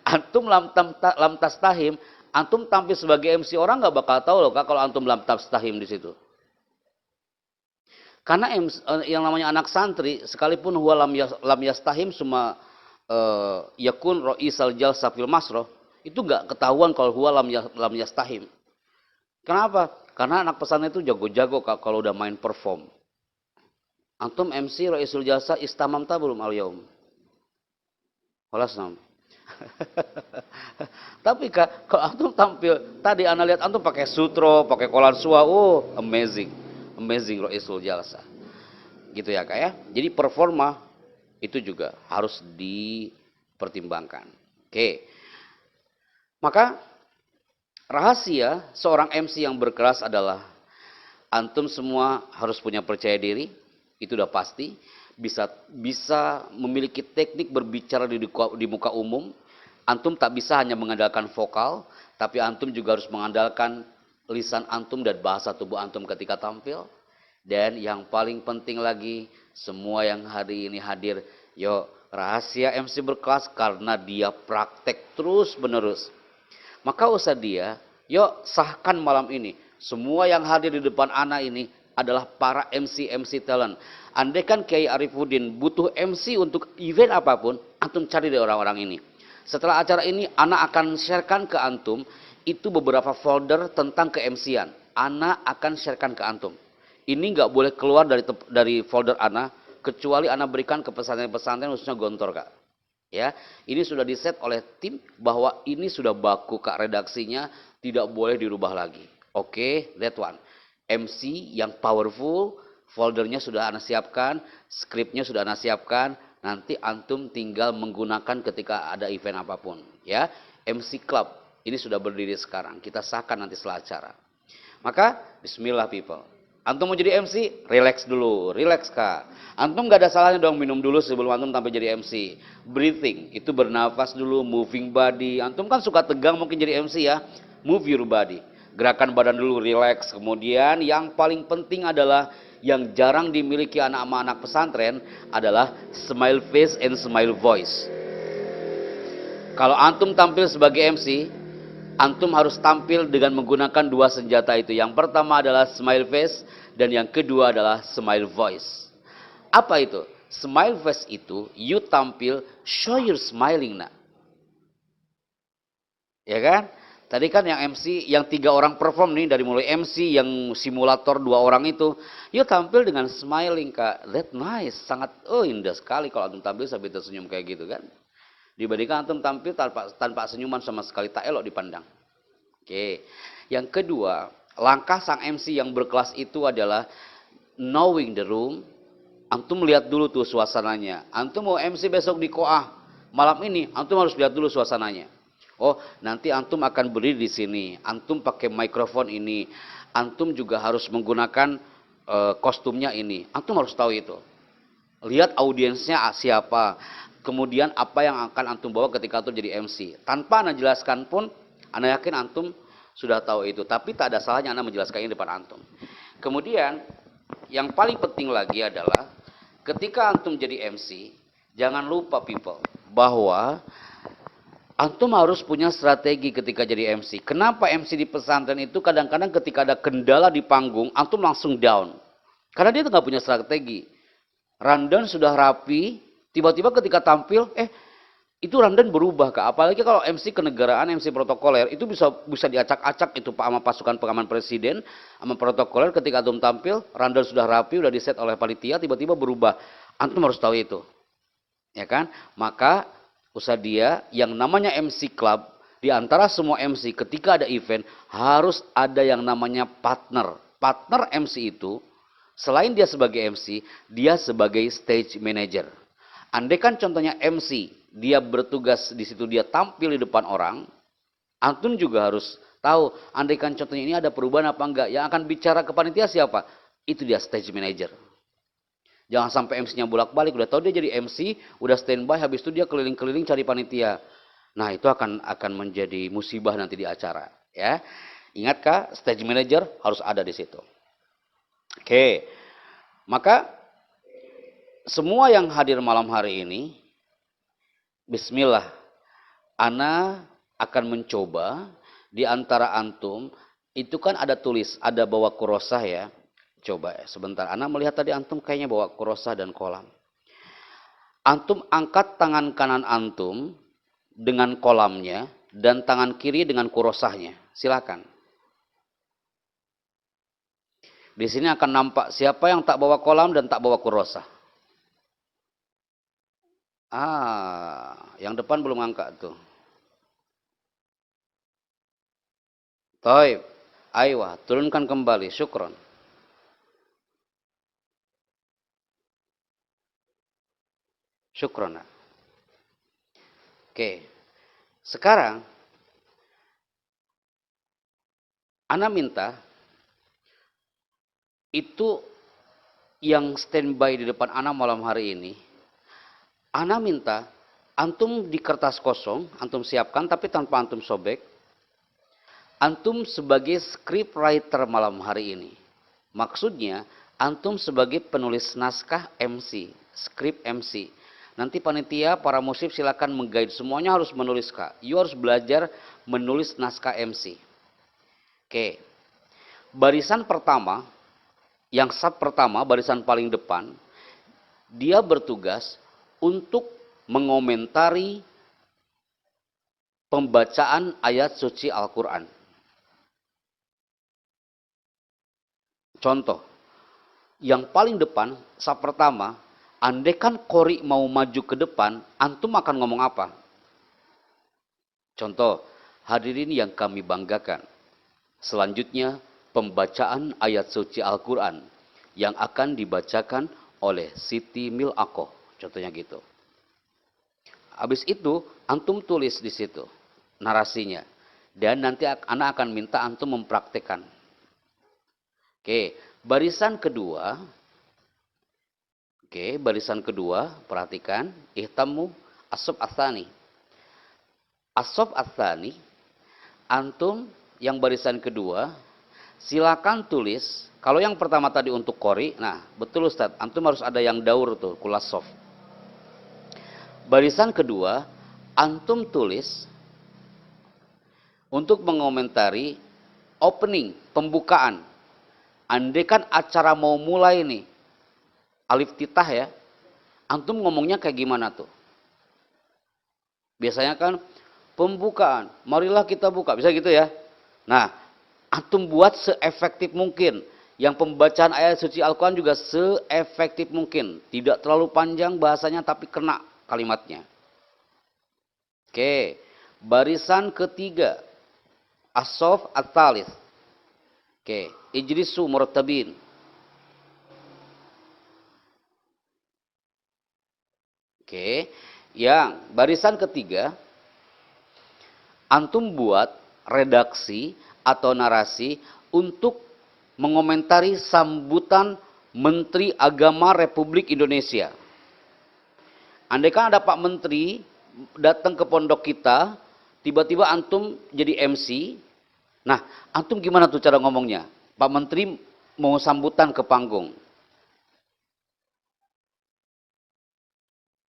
antum lam tastahim, antum tampil sebagai MC, orang nggak bakal tahu loh kak kalau antum lam tastahim di situ. Karena yang namanya anak santri, sekalipun huwa lam yastahim semua yakun ro'isal jalsa fil masroh, itu nggak ketahuan kalau huwa lam yastahim. Kenapa? Karena anak pesantren itu jago-jago kak kalau udah main perform. Antum MC Raisul Jalsa istamamta belum al-yaum? Walas nam. Tapi Kak, kalau antum tampil tadi ana lihat antum pakai sutro, pakai kolan sua, oh amazing. Amazing Raisul Jalsa. Gitu ya Kak ya. Jadi performa itu juga harus dipertimbangkan. Oke. Maka rahasia seorang MC yang berkelas adalah antum semua harus punya percaya diri, itu udah pasti. Bisa memiliki teknik berbicara di muka umum. Antum tak bisa hanya mengandalkan vokal, tapi antum juga harus mengandalkan lisan antum dan bahasa tubuh antum ketika tampil. Dan yang paling penting lagi, semua yang hari ini hadir, yo rahasia MC berkelas karena dia praktek terus menerus. Maka usah dia, yuk sahkan malam ini. Semua yang hadir di depan anak ini adalah para MC talent. Andai kan Kiai Arifuddin butuh MC untuk event apapun, antum cari dari orang-orang ini. Setelah acara ini, anak akan sharekan ke antum, itu beberapa folder tentang ke-MC-an. Anak akan sharekan ke antum. Ini nggak boleh keluar dari folder anak, kecuali anak berikan ke pesantren-pesantren khususnya Gontor Kak. Ya, ini sudah diset oleh tim bahwa ini sudah baku Kak redaksinya, tidak boleh dirubah lagi. Oke, that one. MC yang powerful, foldernya sudah Anda siapkan, skripnya sudah Anda siapkan, nanti antum tinggal menggunakan ketika ada event apapun. Ya, MC Club ini sudah berdiri sekarang, kita sahkan nanti setelah acara. Maka, bismillah people. Antum mau jadi MC, relax dulu, relax Kak. Antum gak ada salahnya dong minum dulu sebelum antum tampil jadi MC. Breathing, itu bernafas dulu, moving body. Antum kan suka tegang mungkin jadi MC ya, move your body. Gerakan badan dulu, relax. Kemudian yang paling penting adalah yang jarang dimiliki anak-anak pesantren adalah smile face and smile voice. Kalau antum tampil sebagai MC, antum harus tampil dengan menggunakan dua senjata itu. Yang pertama adalah smile face dan yang kedua adalah smile voice. Apa itu? Smile face itu you tampil show your smiling nak. Ya kan? Tadi kan yang MC, yang 3 orang perform nih, dari mulai MC yang simulator 2 orang itu, you tampil dengan smiling Kak. That nice, sangat indah sekali kalau antum tampil sambil tersenyum kayak gitu kan. Dibandingkan antum tampil tanpa senyuman sama sekali, tak elok dipandang. Oke. Yang kedua, langkah sang MC yang berkelas itu adalah knowing the room. Antum lihat dulu tuh suasananya. Antum mau MC besok di Koah malam ini, antum harus lihat dulu suasananya. Oh, nanti antum akan berdiri di sini. Antum pakai mikrofon ini. Antum juga harus menggunakan kostumnya ini. Antum harus tahu itu. Lihat audiensnya siapa. Kemudian apa yang akan antum bawa ketika antum jadi MC. Tanpa Anda jelaskan pun, Anda yakin antum sudah tahu itu. Tapi tak ada salahnya Anda menjelaskannya di depan antum. Kemudian, yang paling penting lagi adalah ketika antum jadi MC, jangan lupa people, bahwa antum harus punya strategi ketika jadi MC. Kenapa MC di pesantren itu kadang-kadang ketika ada kendala di panggung, antum langsung down. Karena dia nggak punya strategi. Rundown sudah rapi, tiba-tiba ketika tampil, itu rundown berubah Kak. Apalagi kalau MC kenegaraan, MC protokoler, itu bisa diacak-acak itu Pak sama pasukan pengaman presiden, sama protokoler ketika antum tampil, rundown sudah rapi, sudah diset oleh panitia, tiba-tiba berubah. Antum harus tahu itu. Ya kan? Maka usah dia yang namanya MC Club, di antara semua MC ketika ada event harus ada yang namanya partner. Partner MC itu selain dia sebagai MC, dia sebagai stage manager. Andai kan contohnya MC, dia bertugas di situ, dia tampil di depan orang, antum juga harus tahu andai kan contohnya ini ada perubahan apa enggak, yang akan bicara ke panitia siapa? Itu dia stage manager. Jangan sampai MC-nya bolak-balik, udah tahu dia jadi MC, udah standby, habis itu dia keliling-keliling cari panitia. Nah, itu akan menjadi musibah nanti di acara, ya. Ingat Kak, stage manager harus ada di situ. Oke. Maka semua yang hadir malam hari ini, bismillah, ana akan mencoba di antara antum, itu kan ada tulis, ada bawa kurosah ya. Coba sebentar, Ana melihat tadi antum kayaknya bawa kurosah dan kolam. Antum angkat tangan kanan antum dengan kolamnya dan tangan kiri dengan kurosahnya. Silakan. Di sini akan nampak siapa yang tak bawa kolam dan tak bawa kurosah. Yang depan belum angkat tuh. Taib. Aywa, turunkan kembali. Syukron. Syukron. Oke. Sekarang ana minta itu yang standby di depan ana malam hari ini. Ana minta antum di kertas kosong, antum siapkan tapi tanpa antum sobek. Antum sebagai script writer malam hari ini. Maksudnya antum sebagai penulis naskah MC, script MC. Nanti panitia, para musib silakan mengguide, semuanya harus menulis Kak. You harus belajar menulis naskah MC. Oke. Barisan pertama, yang sub pertama, barisan paling depan, dia bertugas untuk mengomentari pembacaan ayat suci Al-Quran. Contoh, yang paling depan, sub pertama, andaikan qori mau maju ke depan, antum akan ngomong apa? Contoh, hadirin yang kami banggakan. Selanjutnya, pembacaan ayat suci Al-Quran yang akan dibacakan oleh Siti Mil'aqoh. Contohnya gitu. Habis itu, antum tulis di situ narasinya. Dan nanti anak akan minta antum mempraktekkan. Oke, barisan kedua. Oke, barisan kedua, perhatikan. Ihtamu as-sof ats-tsani. As-sof ats-tsani, antum yang barisan kedua, silakan tulis. Kalau yang pertama tadi untuk qori, nah betul Ustaz, antum harus ada yang daur tuh, kulas sof. Barisan kedua, antum tulis untuk mengomentari opening, pembukaan. Andaikan acara mau mulai nih, alif titah ya, antum ngomongnya kayak gimana tuh? Biasanya kan pembukaan, marilah kita buka, bisa gitu ya. Nah, antum buat seefektif mungkin. Yang pembacaan ayat suci Al-Quran juga seefektif mungkin. Tidak terlalu panjang bahasanya tapi kena kalimatnya. Oke, barisan ketiga, as-sof ats-tsalits. Oke, ijlisu murattabin. Oke, yang barisan ketiga, antum buat redaksi atau narasi untuk mengomentari sambutan Menteri Agama Republik Indonesia. Andaikan ada Pak Menteri datang ke pondok kita, tiba-tiba antum jadi MC. Nah, antum gimana tuh cara ngomongnya? Pak Menteri mau sambutan ke panggung.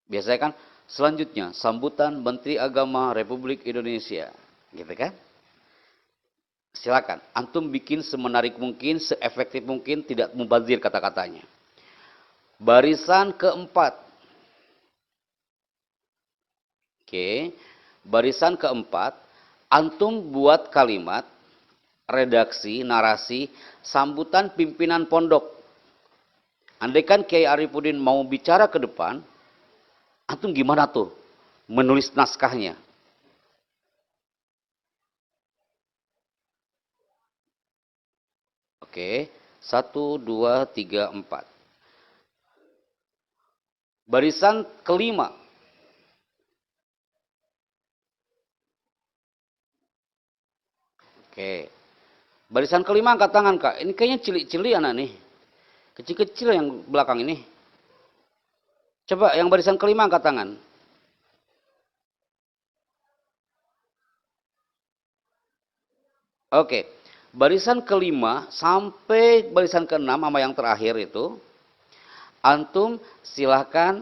Biasanya kan selanjutnya sambutan Menteri Agama Republik Indonesia, gitu kan? Silakan, antum bikin semenarik mungkin, seefektif mungkin, tidak mubazir kata-katanya. Barisan keempat. Oke, barisan keempat, antum buat kalimat, redaksi, narasi, sambutan pimpinan pondok. Andaikan Kiai Arifuddin mau bicara ke depan, antum gimana tuh menulis naskahnya? Oke, 1, 2, 3, 4. Barisan kelima. Oke. Barisan kelima angkat tangan Kak. Ini kayaknya cilik-cilik anak nih. Kecil-kecil yang belakang ini. Coba yang barisan kelima angkat tangan. Oke. Barisan kelima sampai barisan keenam sama yang terakhir itu, antum silahkan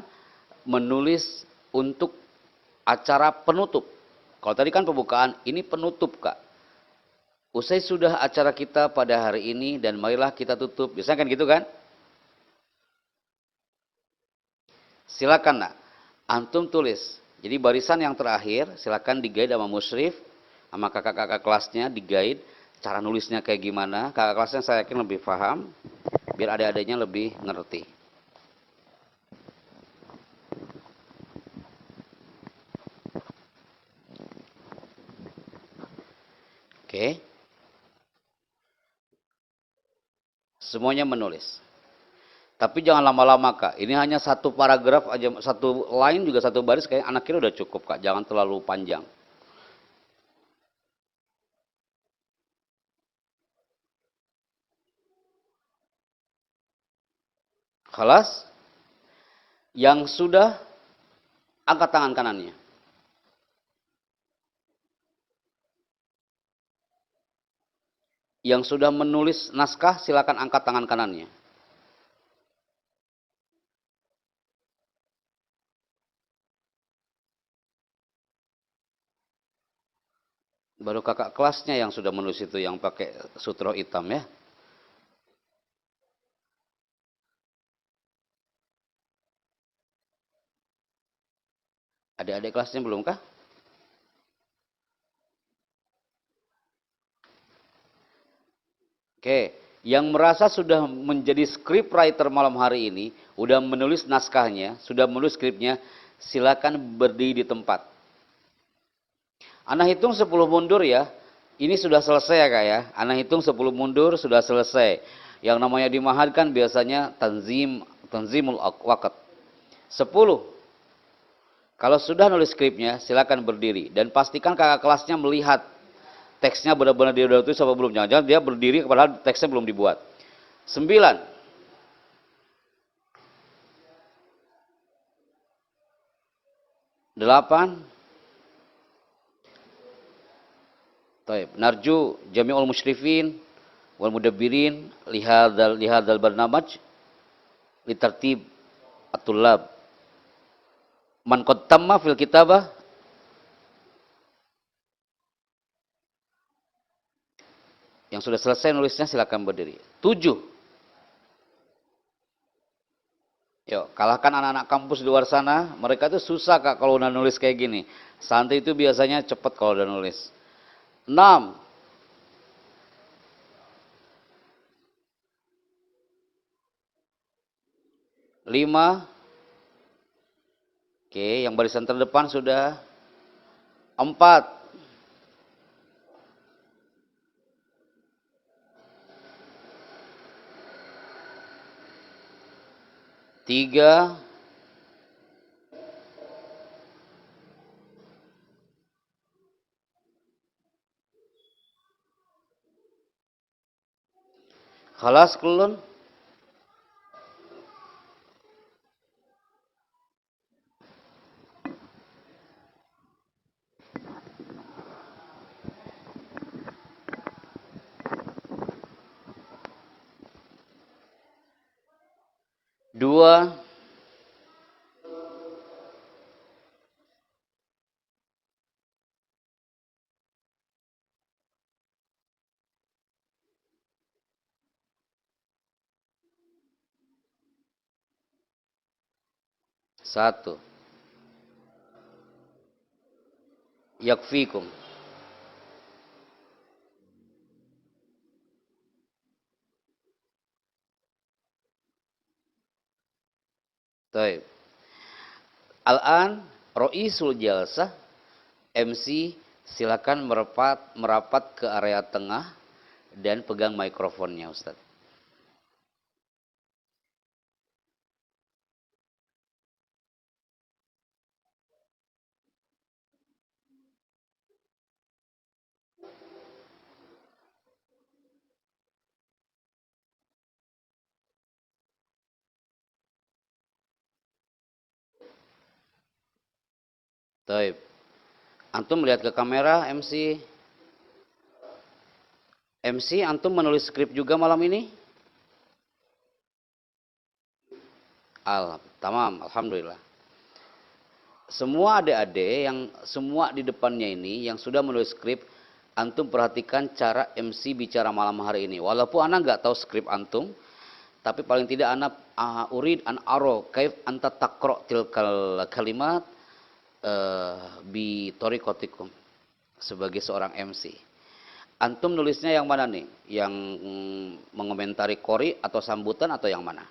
menulis untuk acara penutup. Kalau tadi kan pembukaan, ini penutup Kak. Usai sudah acara kita pada hari ini dan marilah kita tutup. Biasanya kan gitu kan? Silakan nak, antum tulis. Jadi barisan yang terakhir silakan di-guide sama musyrif, sama kakak-kakak kelasnya di-guide. Cara nulisnya kayak gimana, kakak kelasnya saya yakin lebih paham. biar adik-adiknya lebih ngerti. Oke, semuanya menulis. Tapi jangan lama-lama Kak, ini hanya satu paragraf aja, satu line juga satu baris kayak anak kira udah cukup Kak, jangan terlalu panjang. Kelas yang sudah angkat tangan kanannya. Yang sudah menulis naskah silakan angkat tangan kanannya. Baru kakak kelasnya yang sudah menulis itu yang pakai sutro hitam ya. Adik-adik kelasnya belum kah? Oke, yang merasa sudah menjadi scriptwriter malam hari ini, udah menulis naskahnya, sudah menulis skripnya, silakan berdiri di tempat. Anak hitung 10 mundur ya. Ini sudah selesai ya Kak ya. Anak hitung 10 mundur sudah selesai. Yang namanya di mahad kan biasanya tanzimul waqt. 10. Kalau sudah nulis skripnya, silakan berdiri dan pastikan kakak kelasnya melihat teksnya benar-benar dia udah tulis apa belum. Jangan-jangan dia berdiri padahal teksnya belum dibuat. 9. 8. Taib. Narju jami'ul musyrifin wal mudabbirin lihadzal barnamaj litartib at-tullab. Man qad tamma fil kitabah yang sudah selesai nulisnya silakan berdiri. 7. Yuk, kalahkan anak-anak kampus di luar sana. Mereka tuh susah Kak kalau udah nulis kayak gini. Santri itu biasanya cepat kalau udah nulis. 6. 5. Oke, yang barisan terdepan sudah. 4. 3. 1. 2. 1. Yakfikum. Taib. Al-an Roisul Jalsah MC silakan merapat ke area tengah dan pegang mikrofonnya Ustaz. Taib. Antum melihat ke kamera MC. MC antum menulis skrip juga malam ini? Tamam, alhamdulillah. Semua adik-adik yang semua di depannya ini yang sudah menulis skrip, antum perhatikan cara MC bicara malam hari ini. Walaupun anak nggak tahu skrip antum, tapi paling tidak anak urid an aro kaif anta takro tilkal kalimat bi torikotikum sebagai seorang MC. Antum nulisnya yang mana nih? Yang mengomentari qori atau sambutan atau yang mana?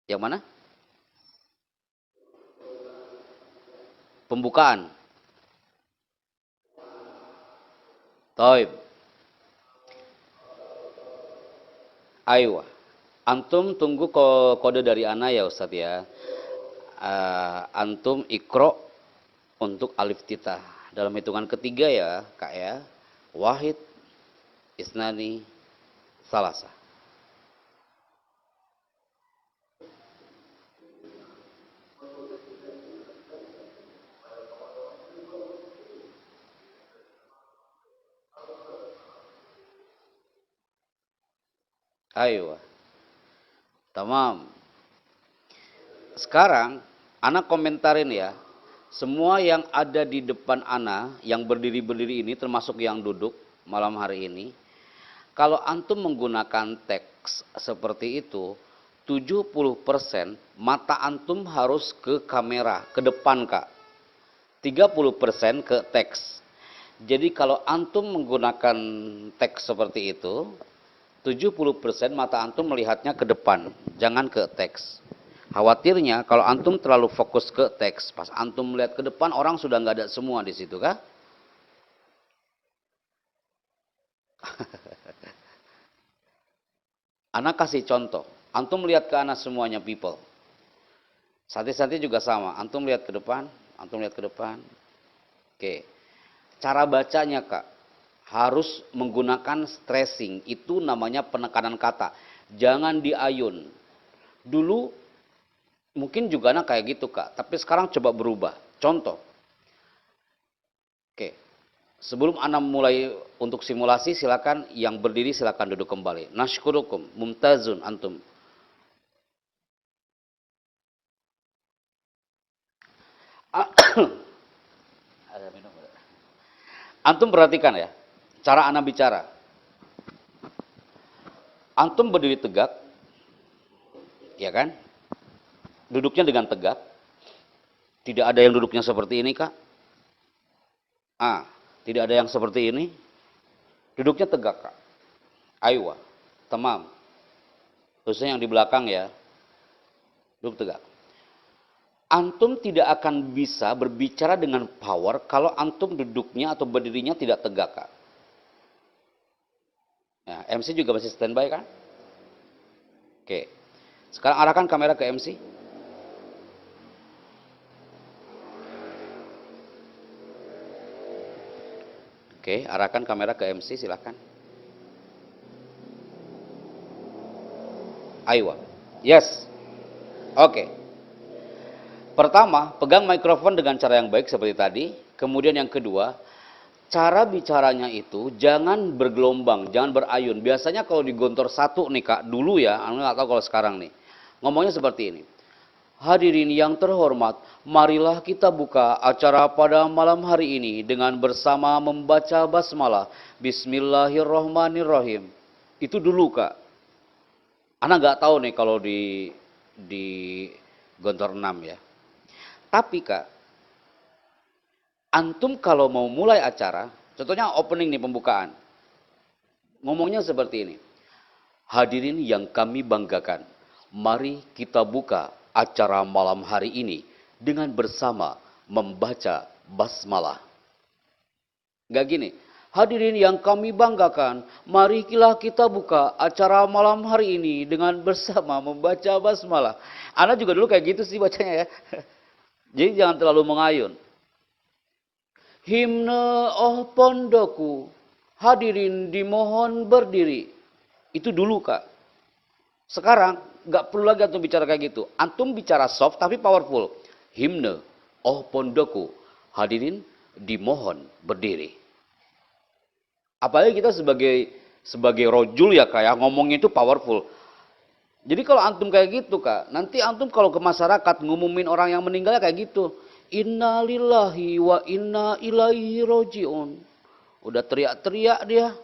Yang mana? Pembukaan. Taib. Aywa. Antum tunggu kode dari ana ya Ustadz ya. Antum ikro untuk alif titah. Dalam hitungan ketiga ya kak ya. Wahid, isnani, salasa. Aywa. Tamam. Sekarang anak komentarin ya. Semua yang ada di depan ana yang berdiri-berdiri ini termasuk yang duduk malam hari ini. Kalau antum menggunakan teks seperti itu, 70% mata antum harus ke kamera, ke depan Kak. 30% ke teks. Jadi kalau antum menggunakan teks seperti itu, 70% mata antum melihatnya ke depan, jangan ke teks. Khawatirnya kalau antum terlalu fokus ke teks, pas antum melihat ke depan orang sudah nggak ada semua di situ kah? Anak kasih contoh, antum melihat ke anak semuanya people. Santi-santi juga sama, antum lihat ke depan, antum lihat ke depan. Oke, cara bacanya Kak, harus menggunakan stressing, itu namanya penekanan kata. Jangan diayun. Dulu mungkin juga anak kayak gitu Kak, tapi sekarang coba berubah. Contoh. Oke. Sebelum anak mulai untuk simulasi, silakan yang berdiri silakan duduk kembali. Nashkurukum mumtazun antum. Antum perhatikan ya, cara anak bicara. Antum berdiri tegak, ya kan? Duduknya dengan tegak. Tidak ada yang duduknya seperti ini, Kak. Tidak ada yang seperti ini. Duduknya tegak, Kak. Aywa, tamam. Khususnya yang di belakang ya. Duduk tegak. Antum tidak akan bisa berbicara dengan power kalau antum duduknya atau berdirinya tidak tegak, Kak. Ya, MC juga masih standby kan? Oke. Sekarang arahkan kamera ke MC. Oke, arahkan kamera ke MC, silakan. Aywa. Yes. Oke. Pertama, pegang mikrofon dengan cara yang baik seperti tadi. Kemudian yang kedua, cara bicaranya itu jangan bergelombang, jangan berayun. Biasanya kalau di gontor satu nih Kak, dulu ya, anda nggak tahu kalau sekarang nih. Ngomongnya seperti ini. Hadirin yang terhormat, marilah kita buka acara pada malam hari ini dengan bersama membaca basmalah. Bismillahirrohmanirrohim. Itu dulu Kak. Anak nggak tahu nih kalau di gontor 6 ya. Tapi Kak, antum kalau mau mulai acara, contohnya opening nih pembukaan. Ngomongnya seperti ini. Hadirin yang kami banggakan, mari kita buka acara malam hari ini dengan bersama membaca basmalah. Enggak gini. Hadirin yang kami banggakan, marilah kita buka acara malam hari ini dengan bersama membaca basmalah. Ana juga dulu kayak gitu sih bacanya ya. Jadi jangan terlalu mengayun. Himne oh pondokku, hadirin dimohon berdiri. Itu dulu Kak. Sekarang nggak perlu lagi antum bicara kayak gitu. Antum bicara soft tapi powerful. Himne oh pondokku, hadirin dimohon berdiri. Apalagi kita sebagai rojul ya Kak ya, ngomongnya itu powerful. Jadi kalau antum kayak gitu Kak, nanti antum kalau ke masyarakat ngumumin orang yang meninggalnya kayak gitu. Innalillahi wa inna ilaihi roji'un. Udah teriak-teriak dia.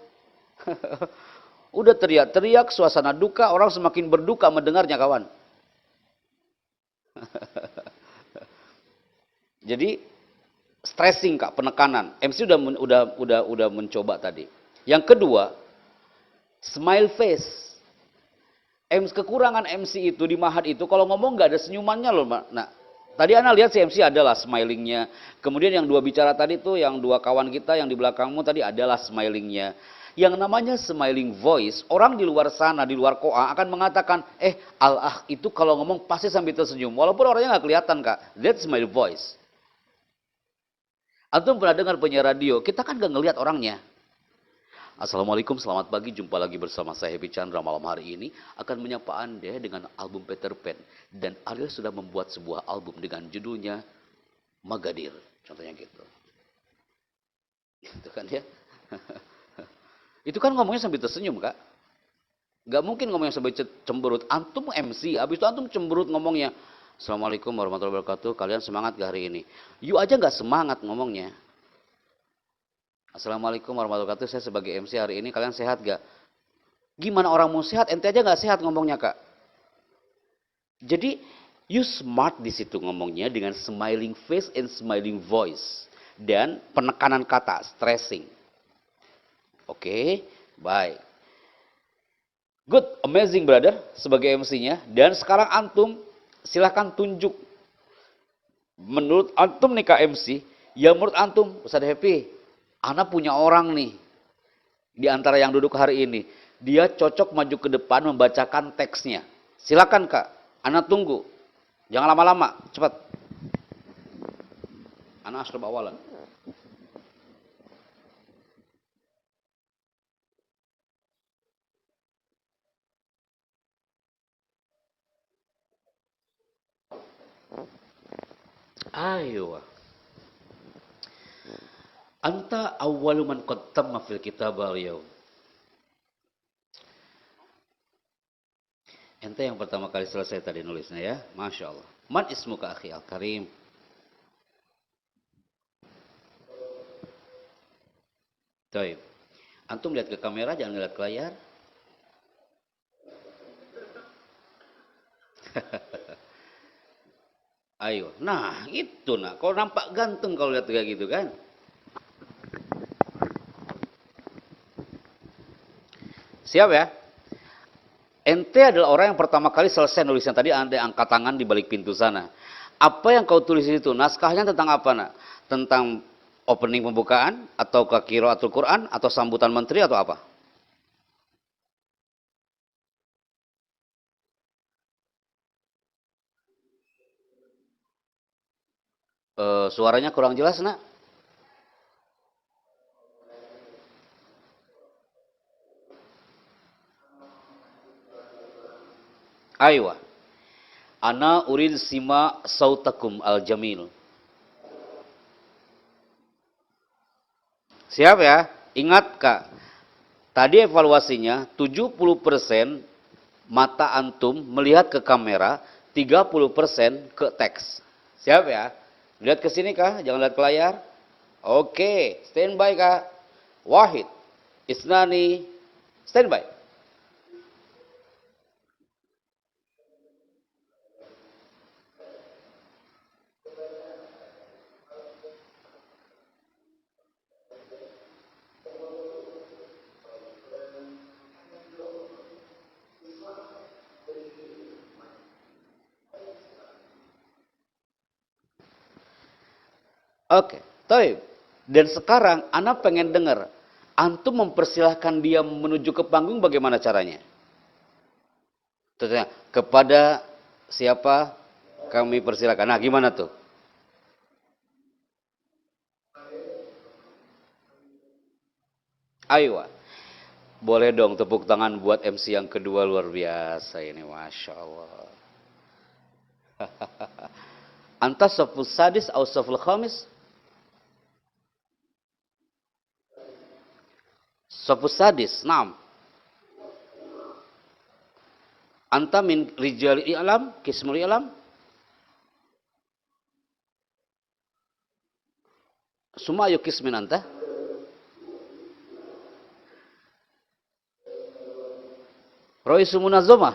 Udah teriak-teriak, suasana duka, orang semakin berduka mendengarnya kawan. Jadi stressing Kak, penekanan. MC udah mencoba tadi. Yang kedua, smile face. Kekurangan MC itu di Mahat itu kalau ngomong nggak ada senyumannya loh, Mbak. Nah, tadi Ana lihat si MC adalah smilingnya. Kemudian yang dua bicara tadi tuh, yang dua kawan kita yang di belakangmu tadi adalah smilingnya. Yang namanya smiling voice, orang di luar sana, di luar koa akan mengatakan, al-ah itu kalau ngomong pasti sambil tersenyum. Walaupun orangnya nggak kelihatan Kak, that's smile voice. Antum pernah dengar penyiar radio, kita kan nggak ngelihat orangnya. Assalamualaikum, selamat pagi, jumpa lagi bersama saya Happy Chandra. Malam hari ini akan menyapa Anda dengan album Peter Pan. Dan Ariel sudah membuat sebuah album dengan judulnya Magadir. Contohnya gitu. Itu kan ya. Itu kan ngomongnya sambil tersenyum Kak. Gak mungkin ngomongnya sambil cemberut. Antum MC, habis itu antum cemberut ngomongnya. Assalamualaikum warahmatullahi wabarakatuh, kalian semangat gak hari ini? You aja gak semangat ngomongnya. Assalamualaikum warahmatullahi wabarakatuh, saya sebagai MC hari ini, kalian sehat gak? Gimana orang mau sehat, ente aja gak sehat ngomongnya Kak. Jadi, you smart di situ ngomongnya dengan smiling face and smiling voice. Dan penekanan kata, stressing. Oke, baik. Good, amazing brother, sebagai MC-nya. Dan sekarang antum, silahkan tunjuk. Menurut antum nih Kak MC, ya menurut antum, Ustaz Happy, Ana punya orang nih, di antara yang duduk hari ini. Dia cocok maju ke depan membacakan teksnya. Silakan Kak, Ana tunggu. Jangan lama-lama, cepat. Ana asrab awalan. Ayo. Anta awwalu man qaddama fil kitab al-yaum. Ente yang pertama kali selesai tadi nulisnya ya. Masya Allah. Man ismuka akhi al-karim. Taib. Antum lihat ke kamera, jangan lihat ke layar. Ayo. Nah, itu nah. Kalau nampak ganteng kalau lihat kayak gitu kan. Siap ya? Ente adalah orang yang pertama kali selesai nulisnya tadi, Anda angkat tangan di balik pintu sana. Apa yang kau tulis itu? Naskahnya tentang apa nak? Tentang opening pembukaan atau qiraatul Quran atau sambutan menteri atau apa? Suaranya kurang jelas nak? Aywa. Ana urid sima sautakum al-jamil. Siap ya? Ingat Kak, tadi evaluasinya 70% mata antum melihat ke kamera, 30% ke teks. Siap ya? Lihat ke sini Kak, jangan lihat ke layar. Oke, standby Kak. Wahid, Isnani, standby. Oke, taib. Dan sekarang anak pengen dengar, antum mempersilahkan dia menuju ke panggung bagaimana caranya? Tentunya kepada siapa kami persilakan. Nah, gimana tuh? Ayo, boleh dong tepuk tangan buat MC yang kedua, luar biasa ini, Masya Allah. Anta saful sadis atau saful khamis? Saful sadis, naam. Anta min rijal i'lam, kismul i'lam. Suma ayu kismin anta. Roisu munazomah.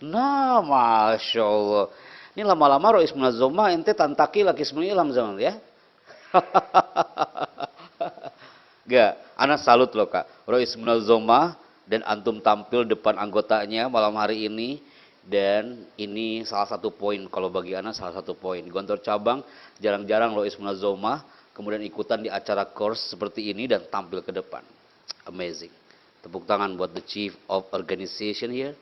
Nah, Masya Allah. Ini lama-lama Rois Munazoma ente tantaki laki ilham zaman ya. Gak, anak salut loh Kak. Rois Munazoma dan antum tampil depan anggotanya malam hari ini. Dan ini salah satu poin, kalau bagi anak salah satu poin. Gontor cabang jarang-jarang Rois Munazoma kemudian ikutan di acara course seperti ini dan tampil ke depan. Amazing. Tepuk tangan buat the chief of organization here.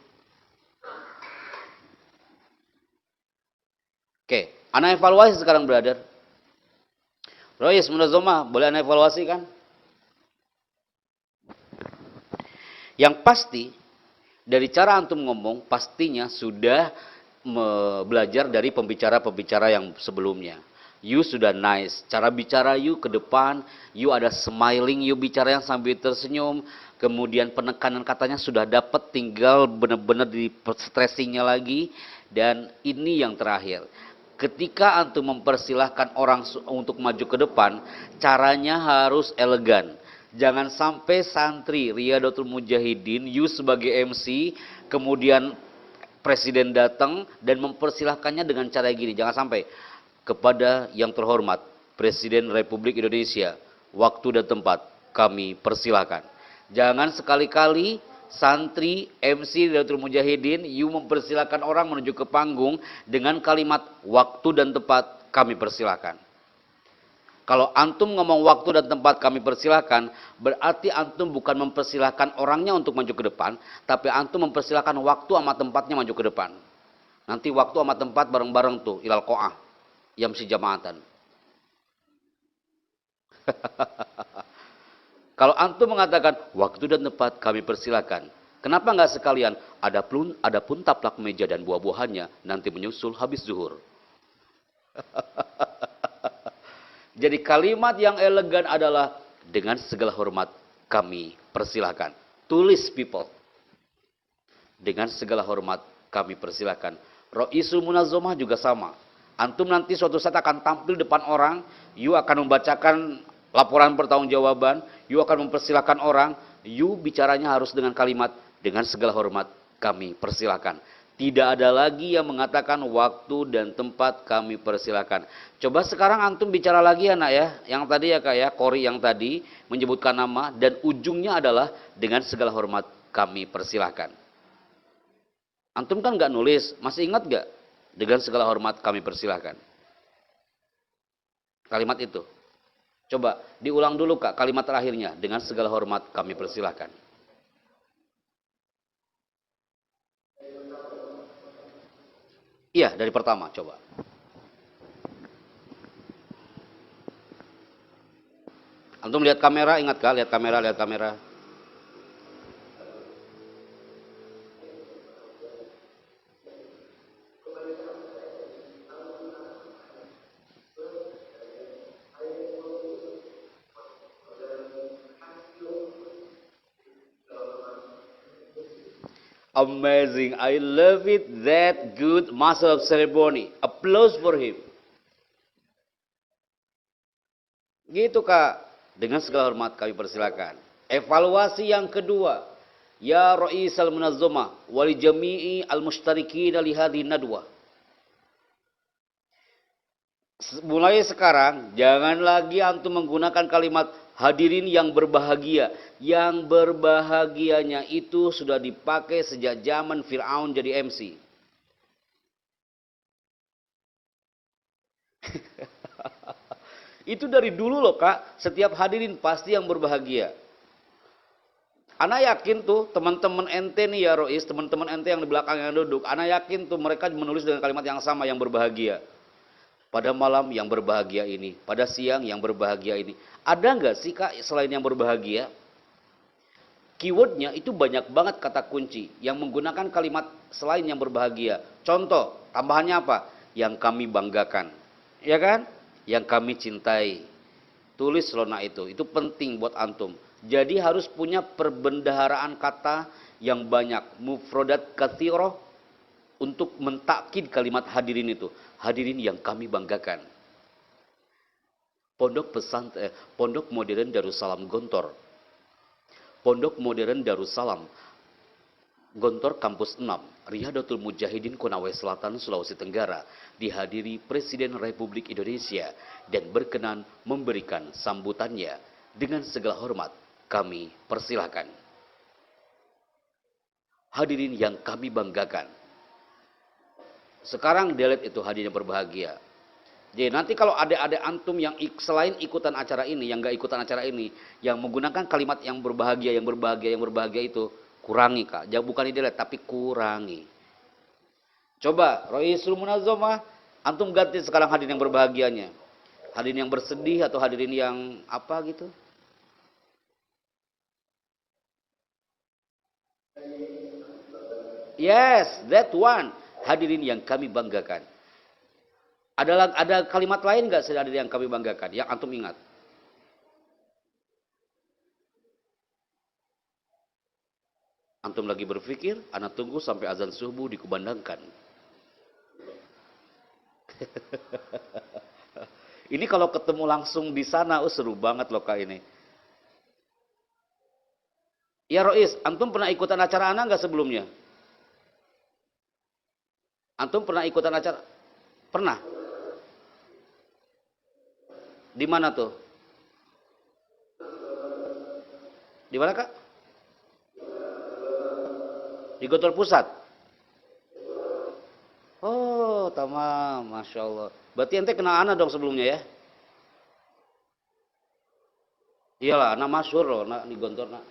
Oke, anak evaluasi sekarang brother. Rois Munazoma, boleh anak evaluasi kan? Yang pasti dari cara antum ngomong pastinya sudah belajar dari pembicara-pembicara yang sebelumnya. You sudah nice, cara bicara you ke depan, you ada smiling, you bicara yang sambil tersenyum, kemudian penekanan katanya sudah dapat, tinggal benar-benar di stressingnya lagi. Dan ini yang terakhir, ketika antum mempersilahkan orang untuk maju ke depan, caranya harus elegan. Jangan sampai santri Riyadatul Mujahidin, you sebagai MC, kemudian presiden datang dan mempersilahkannya dengan cara gini. Jangan sampai, kepada yang terhormat Presiden Republik Indonesia, waktu dan tempat kami persilahkan. Jangan sekali-kali santri MC Riyadatul Mujahidin, you mempersilahkan orang menuju ke panggung dengan kalimat waktu dan tempat kami persilahkan. Kalau antum ngomong waktu dan tempat kami persilahkan, berarti antum bukan mempersilahkan orangnya untuk maju ke depan, tapi antum mempersilahkan waktu sama tempatnya maju ke depan. Nanti waktu sama tempat bareng-bareng tuh, ilal qo'ah, yamsi jamaatan. Kalau antum mengatakan waktu dan tempat kami persilahkan, kenapa nggak sekalian ada pun taplak meja dan buah-buahannya nanti menyusul habis zuhur. Jadi kalimat yang elegan adalah dengan segala hormat kami persilahkan. Tulis people. Dengan segala hormat kami persilahkan. Roisul Munazomah juga sama. Antum nanti suatu saat akan tampil depan orang, you akan membacakan laporan pertanggungjawaban, you akan mempersilahkan orang, you bicaranya harus dengan kalimat dengan segala hormat kami persilahkan. Tidak ada lagi yang mengatakan waktu dan tempat kami persilakan. Coba sekarang antum bicara lagi ya nak ya. Yang tadi ya Kak ya, Kori yang tadi menyebutkan nama dan ujungnya adalah dengan segala hormat kami persilahkan. Antum kan nggak nulis, masih ingat nggak? Dengan segala hormat kami persilahkan. Kalimat itu. Coba diulang dulu Kak kalimat terakhirnya. Dengan segala hormat kami persilahkan. Iya, dari pertama, coba. Antum lihat kamera, ingat Kak? Lihat kamera, lihat kamera. Amazing, I love it, that good master of ceremony. Applause for him. Gitu Kak, dengan segala hormat kami persilakan. Evaluasi yang kedua, ya Rois al-Munazomah, wali jami'i al-mushtarikin li hadhihi nadwa. Mulai sekarang, jangan lagi antum menggunakan kalimat hadirin yang berbahagia. Yang berbahagianya itu sudah dipakai sejak zaman Fir'aun jadi MC. Itu dari dulu loh Kak, setiap hadirin pasti yang berbahagia. Ana yakin tuh teman-teman ente nih ya Rois, teman-teman ente yang di belakang yang duduk, ana yakin tuh mereka menulis dengan kalimat yang sama, yang berbahagia. Pada malam yang berbahagia ini, pada siang yang berbahagia ini. Ada nggak sih Kak selain yang berbahagia? Keywordnya itu banyak banget kata kunci yang menggunakan kalimat selain yang berbahagia. Contoh, tambahannya apa? Yang kami banggakan. Ya kan? Yang kami cintai. Tulis lona itu penting buat antum. Jadi harus punya perbendaharaan kata yang banyak. Mufrodat katsiroh untuk mentakkid kalimat hadirin itu. Hadirin yang kami banggakan. Pondok modern Darussalam Gontor. Pondok modern Darussalam Gontor Kampus 6, Riyadatul Mujahidin Konawe Selatan, Sulawesi Tenggara, dihadiri Presiden Republik Indonesia dan berkenan memberikan sambutannya. Dengan segala hormat, kami persilahkan. Hadirin yang kami banggakan. Sekarang delete itu hadirin yang berbahagia. Jadi nanti kalau ada antum yang selain ikutan acara ini, yang gak ikutan acara ini, yang menggunakan kalimat yang berbahagia itu, kurangi kak. Jangan bukan di delete, tapi kurangi. Coba, Roisul Munazomah, antum ganti sekarang hadirin yang berbahagianya. Hadirin yang bersedih atau hadirin yang apa gitu. Yes, that one. Hadirin yang kami banggakan. Ada kalimat lain nggak hadirin yang kami banggakan? Yang antum ingat? Antum lagi berpikir, anak tunggu sampai azan subuh dikumandangkan. Ini kalau ketemu langsung di sana, seru banget loh kak ini. Ya Rois, antum pernah ikutan acara anak nggak sebelumnya? Antum pernah ikutan acara? Pernah? Di mana tuh? Di mana kak? Di Gontor Pusat. Oh, tamam, masya Allah. Berarti ente kenal anak dong sebelumnya ya? Iyalah, anak masyhur loh, nak di Gontor nak.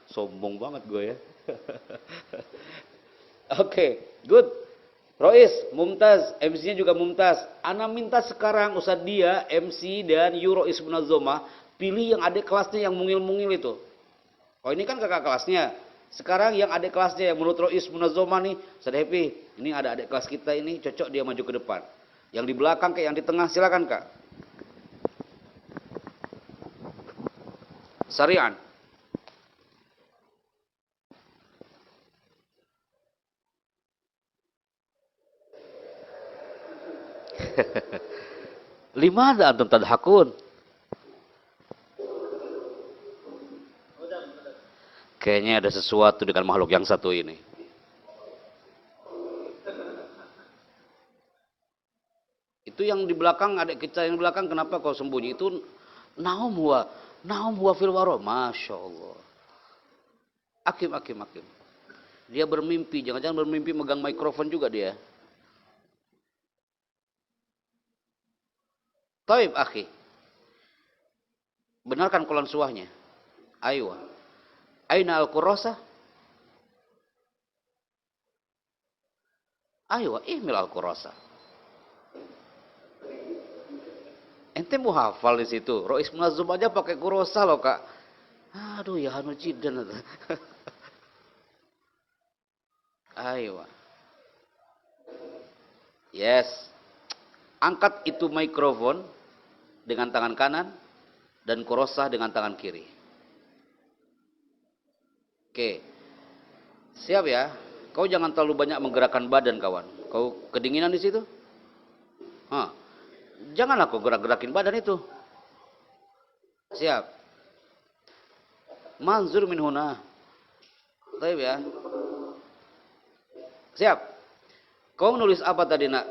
Sombong banget gue ya. Oke, good. Rois, Mumtaz, MC-nya juga Mumtaz. Ana minta sekarang Ustadz dia, MC dan Rois Munazomah, pilih yang adik kelasnya yang mungil-mungil itu. Oh ini kan kakak kelasnya. Sekarang yang adik kelasnya yang menurut Rois Munazomah nih, Ustadz Happy, ini ada adik kelas kita ini, cocok dia maju ke depan. Yang di belakang kayak yang di tengah, silakan kak. Sarian. Limada antum tadhakun? Kayaknya ada sesuatu dengan makhluk yang satu ini. Itu yang di belakang, adik kita yang di belakang, kenapa kau sembunyi? Itu naum huwa fil waro. Masya Allah. Akim. Dia bermimpi, jangan-jangan bermimpi megang mikrofon juga dia. Taib akhi. Benarkan kolan suahnya. Aywa. Aina al-kurasa? Aywa, ihmil al-kurasa. Ente mau hafal di situ. Rois Munazom aja pakai kurosa loh kak. Aduh ya hanu cidan. Aywa. Yes. Angkat itu mikrofon dengan tangan kanan dan kurosa dengan tangan kiri. Oke. Siap ya. Kau jangan terlalu banyak menggerakkan badan kawan. Kau kedinginan di situ? Hah. Janganlah kau gerak-gerakin badan itu. Siap. Manzur min huna. Baik ya. Siap. Kau nulis apa tadi nak?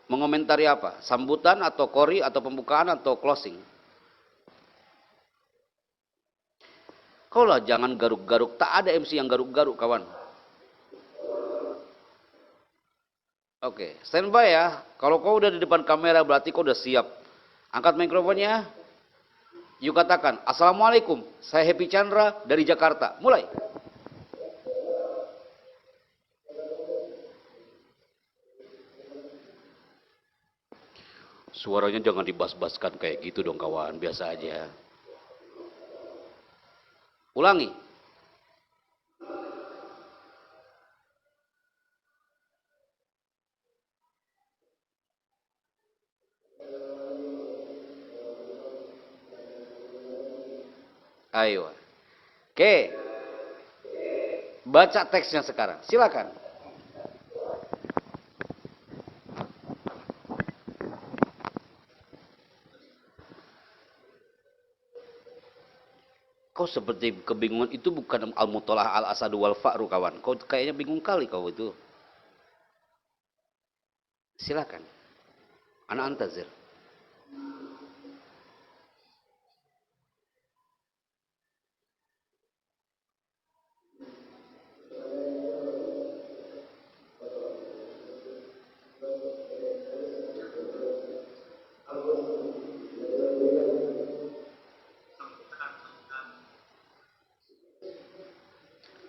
Mengomentari apa? Sambutan atau kori atau pembukaan atau closing? Kau lah jangan garuk-garuk. Tak ada MC yang garuk-garuk kawan. Oke, standby ya. Kalau kau udah di depan kamera berarti kau udah siap. Angkat mikrofonnya. Yuk katakan, Assalamualaikum, saya Happy Chandra dari Jakarta. Mulai. Suaranya jangan dibas-baskan kayak gitu dong kawan, biasa aja. Ulangi. Ayo. Oke. Baca teksnya sekarang. Silakan. Kau seperti kebingungan itu bukan al-mutalah al-asadu wal fa'ru kawan. Kau kayaknya bingung kali kau itu. Silakan. Ana antazir.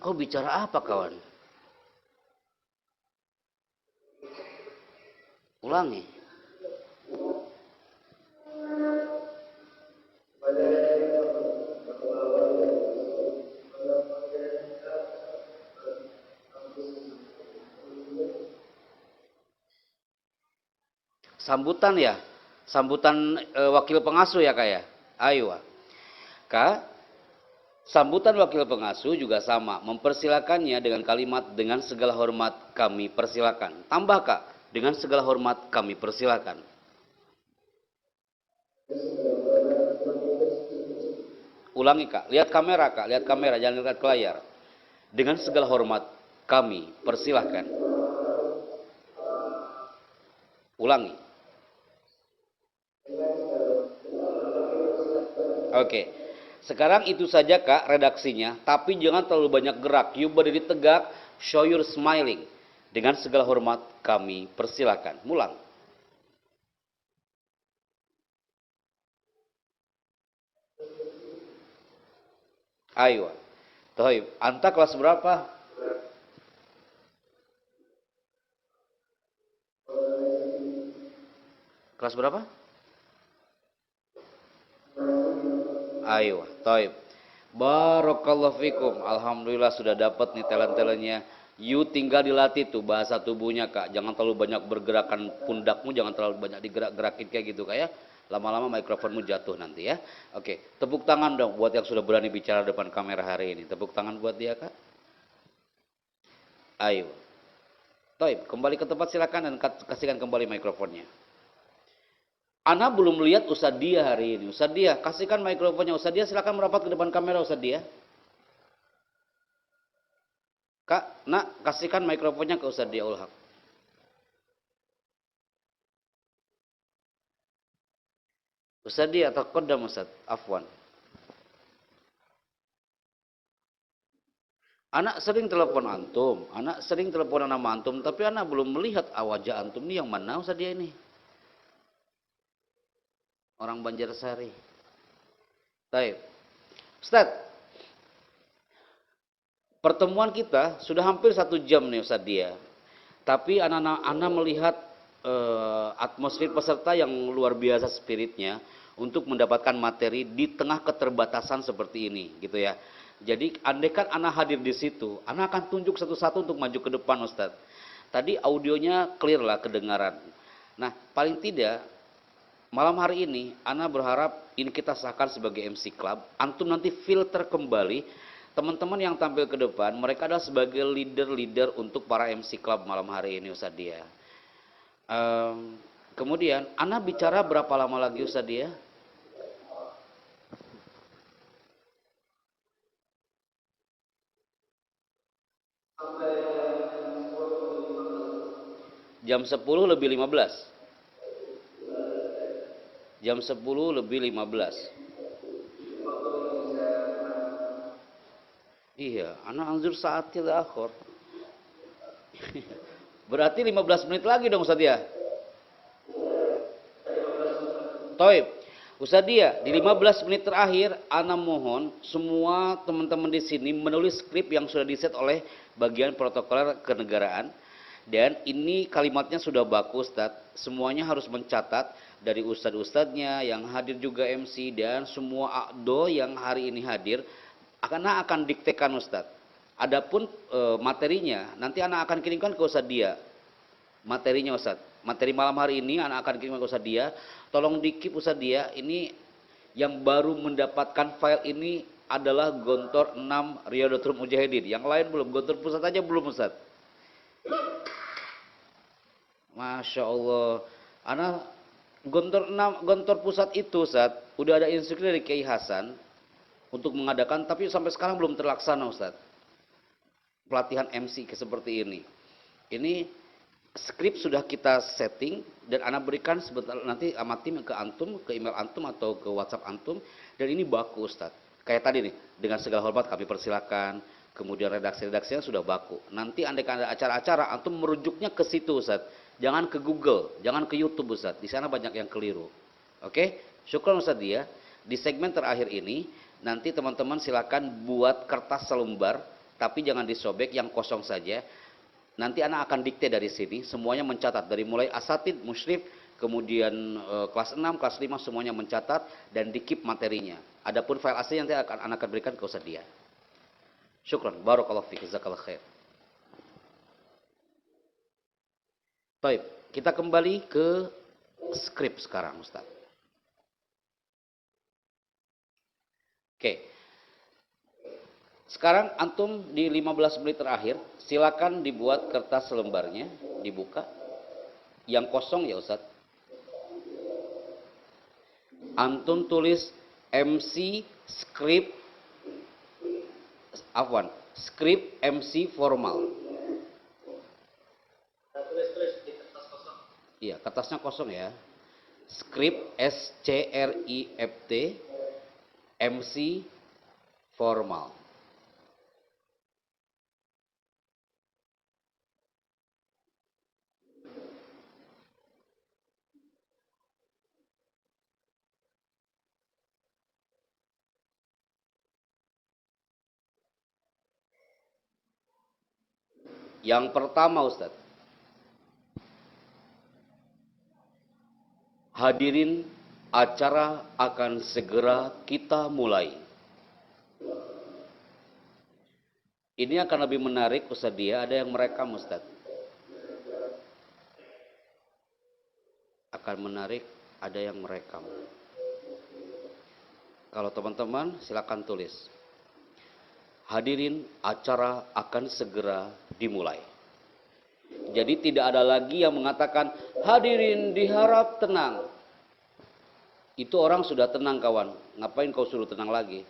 Kau bicara apa kawan? Ulangi. Sambutan ya? Sambutan wakil pengasuh ya kak ya? Ayo. Kak, sambutan wakil pengasuh juga sama. Mempersilakannya dengan kalimat dengan segala hormat kami persilakan. Tambah kak, dengan segala hormat kami persilakan. Ulangi kak, lihat kamera, jangan lihat ke layar. Dengan segala hormat kami persilahkan. Ulangi. Oke. Sekarang itu saja kak redaksinya, tapi jangan terlalu banyak gerak. You berdiri tegak, show your smiling. Dengan segala hormat kami persilahkan. Mulang. Ayo. Tohib. Anta kelas berapa? Kelas berapa? Ayo. Tohib. Barakallahu fikum. Alhamdulillah sudah dapat nih talent-talentnya. You tinggal dilatih tuh bahasa tubuhnya kak. Jangan terlalu banyak bergerakan pundakmu, jangan terlalu banyak digerak-gerakin kayak gitu kak ya. Lama-lama mikrofonmu jatuh nanti ya. Oke, tepuk tangan dong buat yang sudah berani bicara depan kamera hari ini. Tepuk tangan buat dia kak. Ayo. Toib, kembali ke tempat silakan dan kasihkan kembali mikrofonnya. Ana belum lihat Ustadz Dia hari ini. Ustadz Dia, kasihkan mikrofonnya. Ustadz Dia silakan merapat ke depan kamera Ustadz Dia. Kak, nak kasihkan mikrofonnya ke Ustadz Dia Ulhaq. Ustadz Dia atau kodam Ustadz, afwan. Anak sering telepon antum, anak sering telepon nama antum, tapi anak belum melihat wajah antum ini yang mana Ustadz Dia ini. Orang Banjarsari. Baik. Ustaz, pertemuan kita sudah hampir 1 jam nih Ustaz Dia. Tapi anak-anak melihat atmosfer peserta yang luar biasa spiritnya untuk mendapatkan materi di tengah keterbatasan seperti ini, gitu ya. Jadi andaikan anak hadir di situ, anak akan tunjuk satu-satu untuk maju ke depan Ustaz. Tadi audionya clear lah kedengaran. Nah, paling tidak malam hari ini, Ana berharap ini kita sahkan sebagai MC Club. Antum nanti filter kembali teman-teman yang tampil ke depan. Mereka adalah sebagai leader-leader untuk para MC Club malam hari ini, Ustadz Dia. Kemudian, Ana bicara berapa lama lagi, Ustadz Dia? Jam 10 lebih 15. Jam 10 lebih 15. Iya, anak anzur saatil akhir. Berarti 15 menit lagi dong Ustaz ya. Toib. Ustaz dia, di 15 menit terakhir ana mohon semua teman-teman di sini menulis skrip yang sudah diset oleh bagian protokoler kenegaraan. Dan ini kalimatnya sudah bagus, Ustaz. Semuanya harus mencatat dari ustadz-ustadznya yang hadir juga MC dan semua akdo yang hari ini hadir akan diktekan Ustadz. Adapun materinya nanti anak akan kirimkan ke Ustadz Dia. Materinya Ustadz. Materi malam hari ini anak akan kirimkan ke Ustadz Dia. Tolong dikip Ustadz Dia. Ini yang baru mendapatkan file ini adalah Gontor 6 Riyadatul Mujahidin. Yang lain belum. Gontor pusat aja belum Ustadz. Masya Allah. Anak Gontor 6, Gontor pusat itu Ustaz, udah ada instruksi dari Kiai Hasan. untuk mengadakan, tapi sampai sekarang belum terlaksana Ustadz. Pelatihan MC seperti ini. Ini skrip sudah kita setting dan anak berikan sebentar nanti sama tim ke antum, ke email antum atau ke WhatsApp antum, dan ini baku Ustadz. Kayak tadi nih, dengan segala hormat kami persilakan, kemudian redaksi-redaksinya sudah baku. Nanti andai ada acara-acara antum merujuknya ke situ Ustadz. Jangan ke Google, jangan ke YouTube Ustadz. Di sana banyak yang keliru. Oke? Syukran Ustadz ya. Di segmen terakhir ini nanti teman-teman silakan buat kertas selembar, tapi jangan disobek, yang kosong saja. Nanti anak akan dikte dari sini, semuanya mencatat. Dari mulai asatid, musyrif, kemudian kelas 6, kelas 5 semuanya mencatat dan dikip materinya. Adapun file asli nanti anak akan berikan ke Ustaz dia. Syukran, barakallahu fiik, jazakallahu khair. Baik, kita kembali ke skrip sekarang Ustaz. Oke. Sekarang antum di 15 menit terakhir, silakan dibuat kertas selembarnya, dibuka. Yang kosong ya Ustadz. Antum tulis MC script, script MC formal. Tulis di kertas kosong. Iya, kertasnya kosong ya. Script SCRIFT MC formal. Yang pertama Ustadz, hadirin, acara akan segera kita mulai. Ini akan lebih menarik Ustadz dia, ada yang merekam Ustadz. Akan menarik, ada yang merekam. Kalau teman-teman silakan tulis. Hadirin, acara akan segera dimulai. Jadi tidak ada lagi yang mengatakan hadirin diharap tenang. Itu orang sudah tenang kawan. Ngapain kau suruh tenang lagi?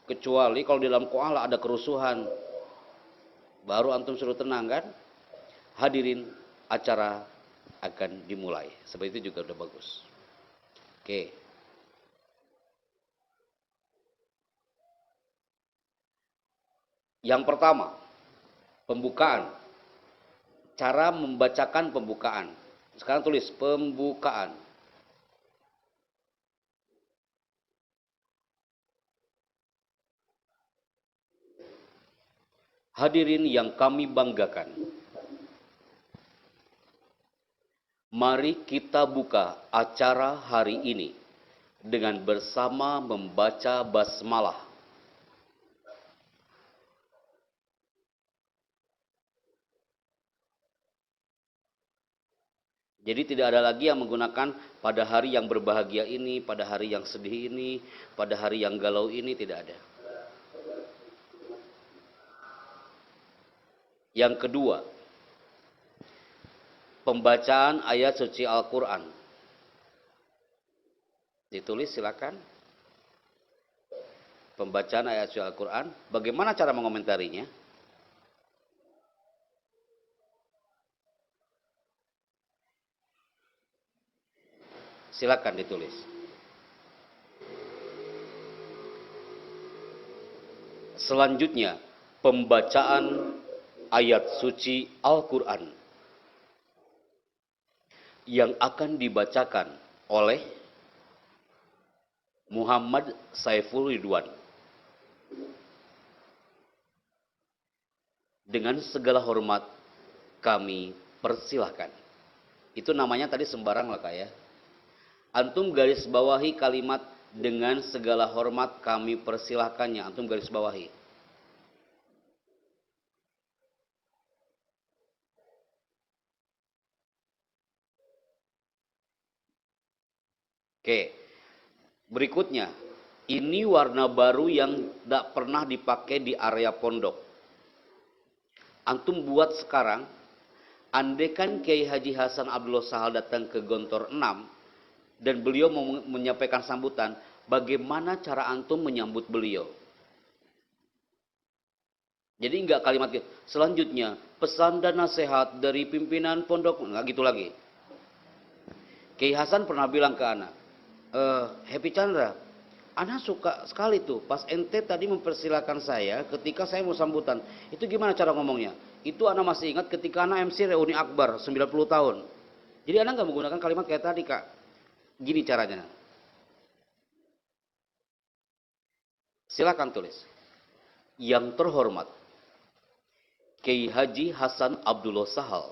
Kecuali kalau di dalam koala ada kerusuhan. Baru antum suruh tenang kan? Hadirin, acara akan dimulai. Seperti itu juga udah bagus. Oke. Yang pertama, pembukaan. Cara membacakan pembukaan. Sekarang tulis pembukaan. Hadirin yang kami banggakan. Mari kita buka acara hari ini dengan bersama membaca basmalah. Jadi tidak ada lagi yang menggunakan pada hari yang berbahagia ini, pada hari yang sedih ini, pada hari yang galau ini, tidak ada. Yang kedua, pembacaan ayat suci Al-Quran. Ditulis silakan. Pembacaan ayat suci Al-Quran. Bagaimana cara mengomentarinya? Silakan ditulis. Selanjutnya, pembacaan ayat suci Al-Quran yang akan dibacakan oleh Muhammad Saiful Ridwan. Dengan segala hormat kami persilahkan. Itu namanya tadi sembarang lah Kak ya. Antum garis bawahi kalimat dengan segala hormat kami persilahkannya. Antum garis bawahi. Oke. Berikutnya. Ini warna baru yang tidak pernah dipakai di area pondok. Antum buat sekarang. Andaikan Kiai Haji Hasan Abdullah Sahal datang ke Gontor 6. Dan beliau menyampaikan sambutan, bagaimana cara antum menyambut beliau? Jadi enggak kalimat gitu. Selanjutnya, pesan dan nasihat dari pimpinan pondok, enggak gitu lagi. Kiai Hasan pernah bilang ke Ana, Happy Chandra, Ana suka sekali tuh pas ente tadi mempersilahkan saya ketika saya mau sambutan. Itu gimana cara ngomongnya? Itu Ana masih ingat ketika Ana MC reuni Akbar 90 tahun. Jadi Ana nggak menggunakan kalimat kayak tadi, Kak. Gini caranya. Silakan tulis. Yang terhormat Kiai Haji Hasan Abdullah Sahal,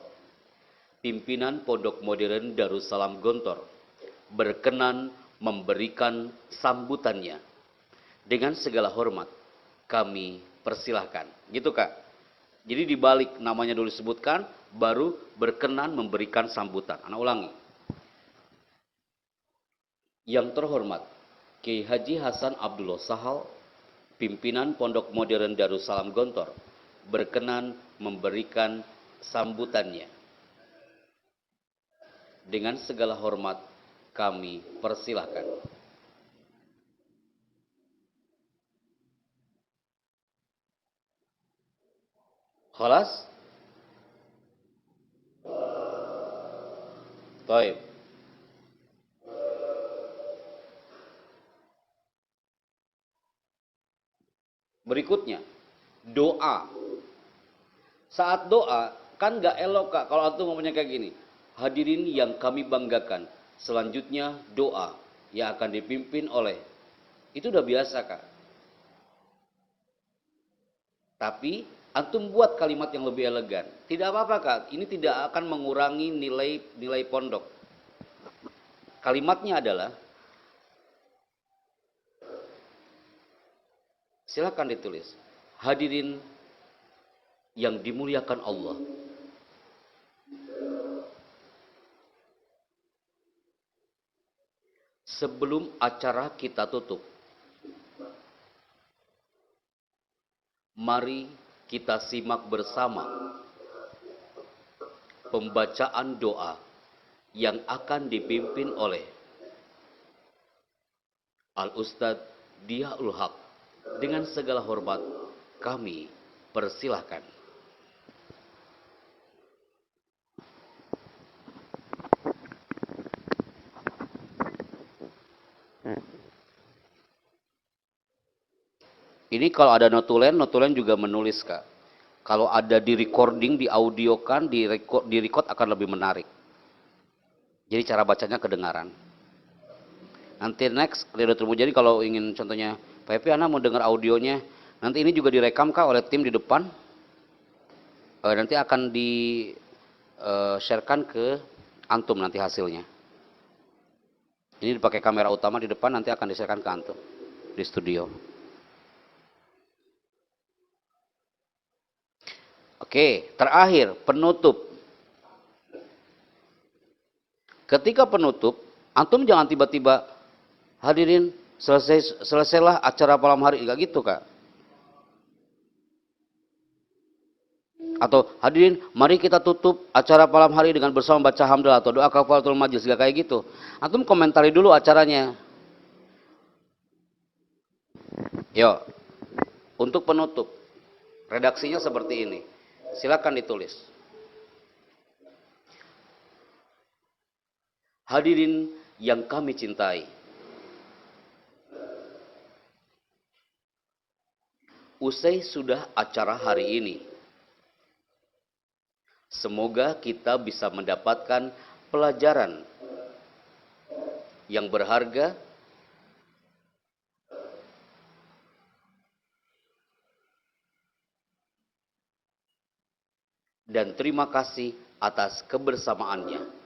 pimpinan Pondok Modern Darussalam Gontor, berkenan memberikan sambutannya. Dengan segala hormat, kami persilahkan. Gitu, Kak. Jadi dibalik namanya dulu disebutkan, baru berkenan memberikan sambutan. Anak ulangi. Yang terhormat, Kiai Haji Hasan Abdullah Sahal, pimpinan Pondok Modern Darussalam Gontor, berkenan memberikan sambutannya. Dengan segala hormat, kami persilahkan. Khalas? Baik. Berikutnya, doa. Saat doa, kan gak elok, Kak, kalau antum ngomongnya kayak gini. Hadirin yang kami banggakan, selanjutnya doa yang akan dipimpin oleh. Itu udah biasa, Kak. Tapi antum buat kalimat yang lebih elegan. Tidak apa-apa, Kak. Ini tidak akan mengurangi nilai pondok. Kalimatnya adalah, silakan ditulis. Hadirin yang dimuliakan Allah. Sebelum acara kita tutup, mari kita simak bersama pembacaan doa yang akan dipimpin oleh Al-Ustadz Diaul Haq. Dengan segala hormat, kami persilahkan. Ini kalau ada notulen juga menulis, Kak. Kalau ada di recording, di audiokan, di record akan lebih menarik. Jadi cara bacanya kedengaran. Nanti next, jadi kalau ingin contohnya, Pak Epi, Ana mau dengar audionya. Nanti ini juga direkam, Kak, oleh tim di depan. Nanti akan di sharekan ke antum nanti hasilnya. Ini dipakai kamera utama di depan, nanti akan di-sharekan ke antum di studio. Oke, terakhir penutup. Ketika penutup, antum jangan tiba-tiba hadirin selesailah acara malam hari, enggak gitu, Kak. Atau hadirin, mari kita tutup acara malam hari dengan bersama baca hamdalah atau doa kafaratul majlis, enggak kayak gitu. Antum komentari dulu acaranya. Yo. Untuk penutup, redaksinya seperti ini. Silakan ditulis. Hadirin yang kami cintai, usai sudah acara hari ini, semoga kita bisa mendapatkan pelajaran yang berharga dan terima kasih atas kebersamaannya.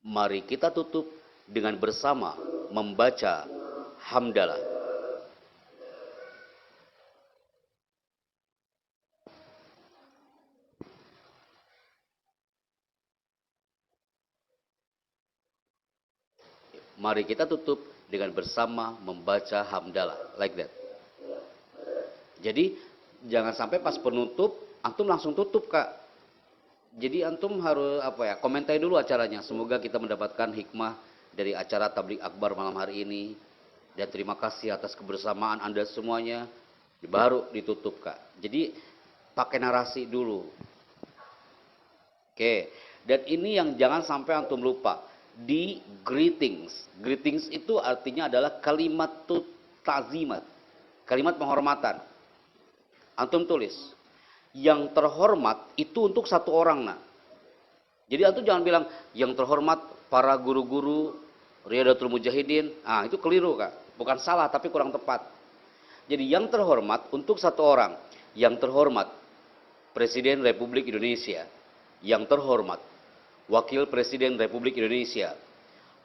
Mari kita tutup dengan bersama membaca hamdalah. Mari kita tutup dengan bersama membaca hamdalah. Like that. Jadi jangan sampai pas penutup antum langsung tutup, Kak. Jadi antum harus komentar dulu acaranya. Semoga kita mendapatkan hikmah dari acara tablik akbar malam hari ini. Dan terima kasih atas kebersamaan Anda semuanya. baru ditutup Kak. Jadi pakai narasi dulu. Oke, dan ini yang jangan sampai antum lupa. Di greetings. Greetings itu artinya adalah kalimat tazimat. Kalimat penghormatan. Antum tulis. Yang terhormat itu untuk satu orang, nah. Jadi antum jangan bilang yang terhormat para guru-guru Riyadatul Mujahidin. Ah, itu keliru Kak. Bukan salah tapi kurang tepat. Jadi yang terhormat untuk satu orang. Yang terhormat Presiden Republik Indonesia. Yang terhormat Wakil Presiden Republik Indonesia.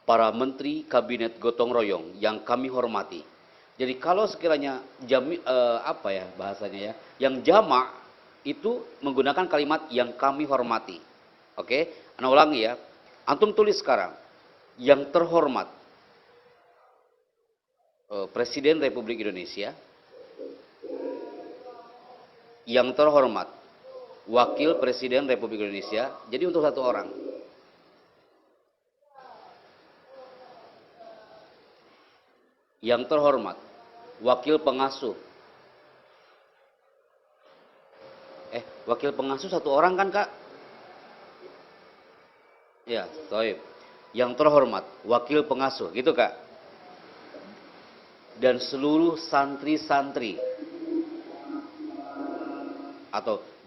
Para menteri kabinet gotong royong yang kami hormati. Jadi kalau sekiranya bahasanya ya, yang jamak itu menggunakan kalimat yang kami hormati. Oke, Ana ulangi ya. Antum tulis sekarang. Yang terhormat Presiden Republik Indonesia, yang terhormat Wakil Presiden Republik Indonesia, jadi untuk satu orang. Yang terhormat Wakil Pengasuh. Wakil Pengasuh satu orang kan Kak? Ya, taib. Yang terhormat Wakil Pengasuh, gitu Kak. Dan seluruh santri-santri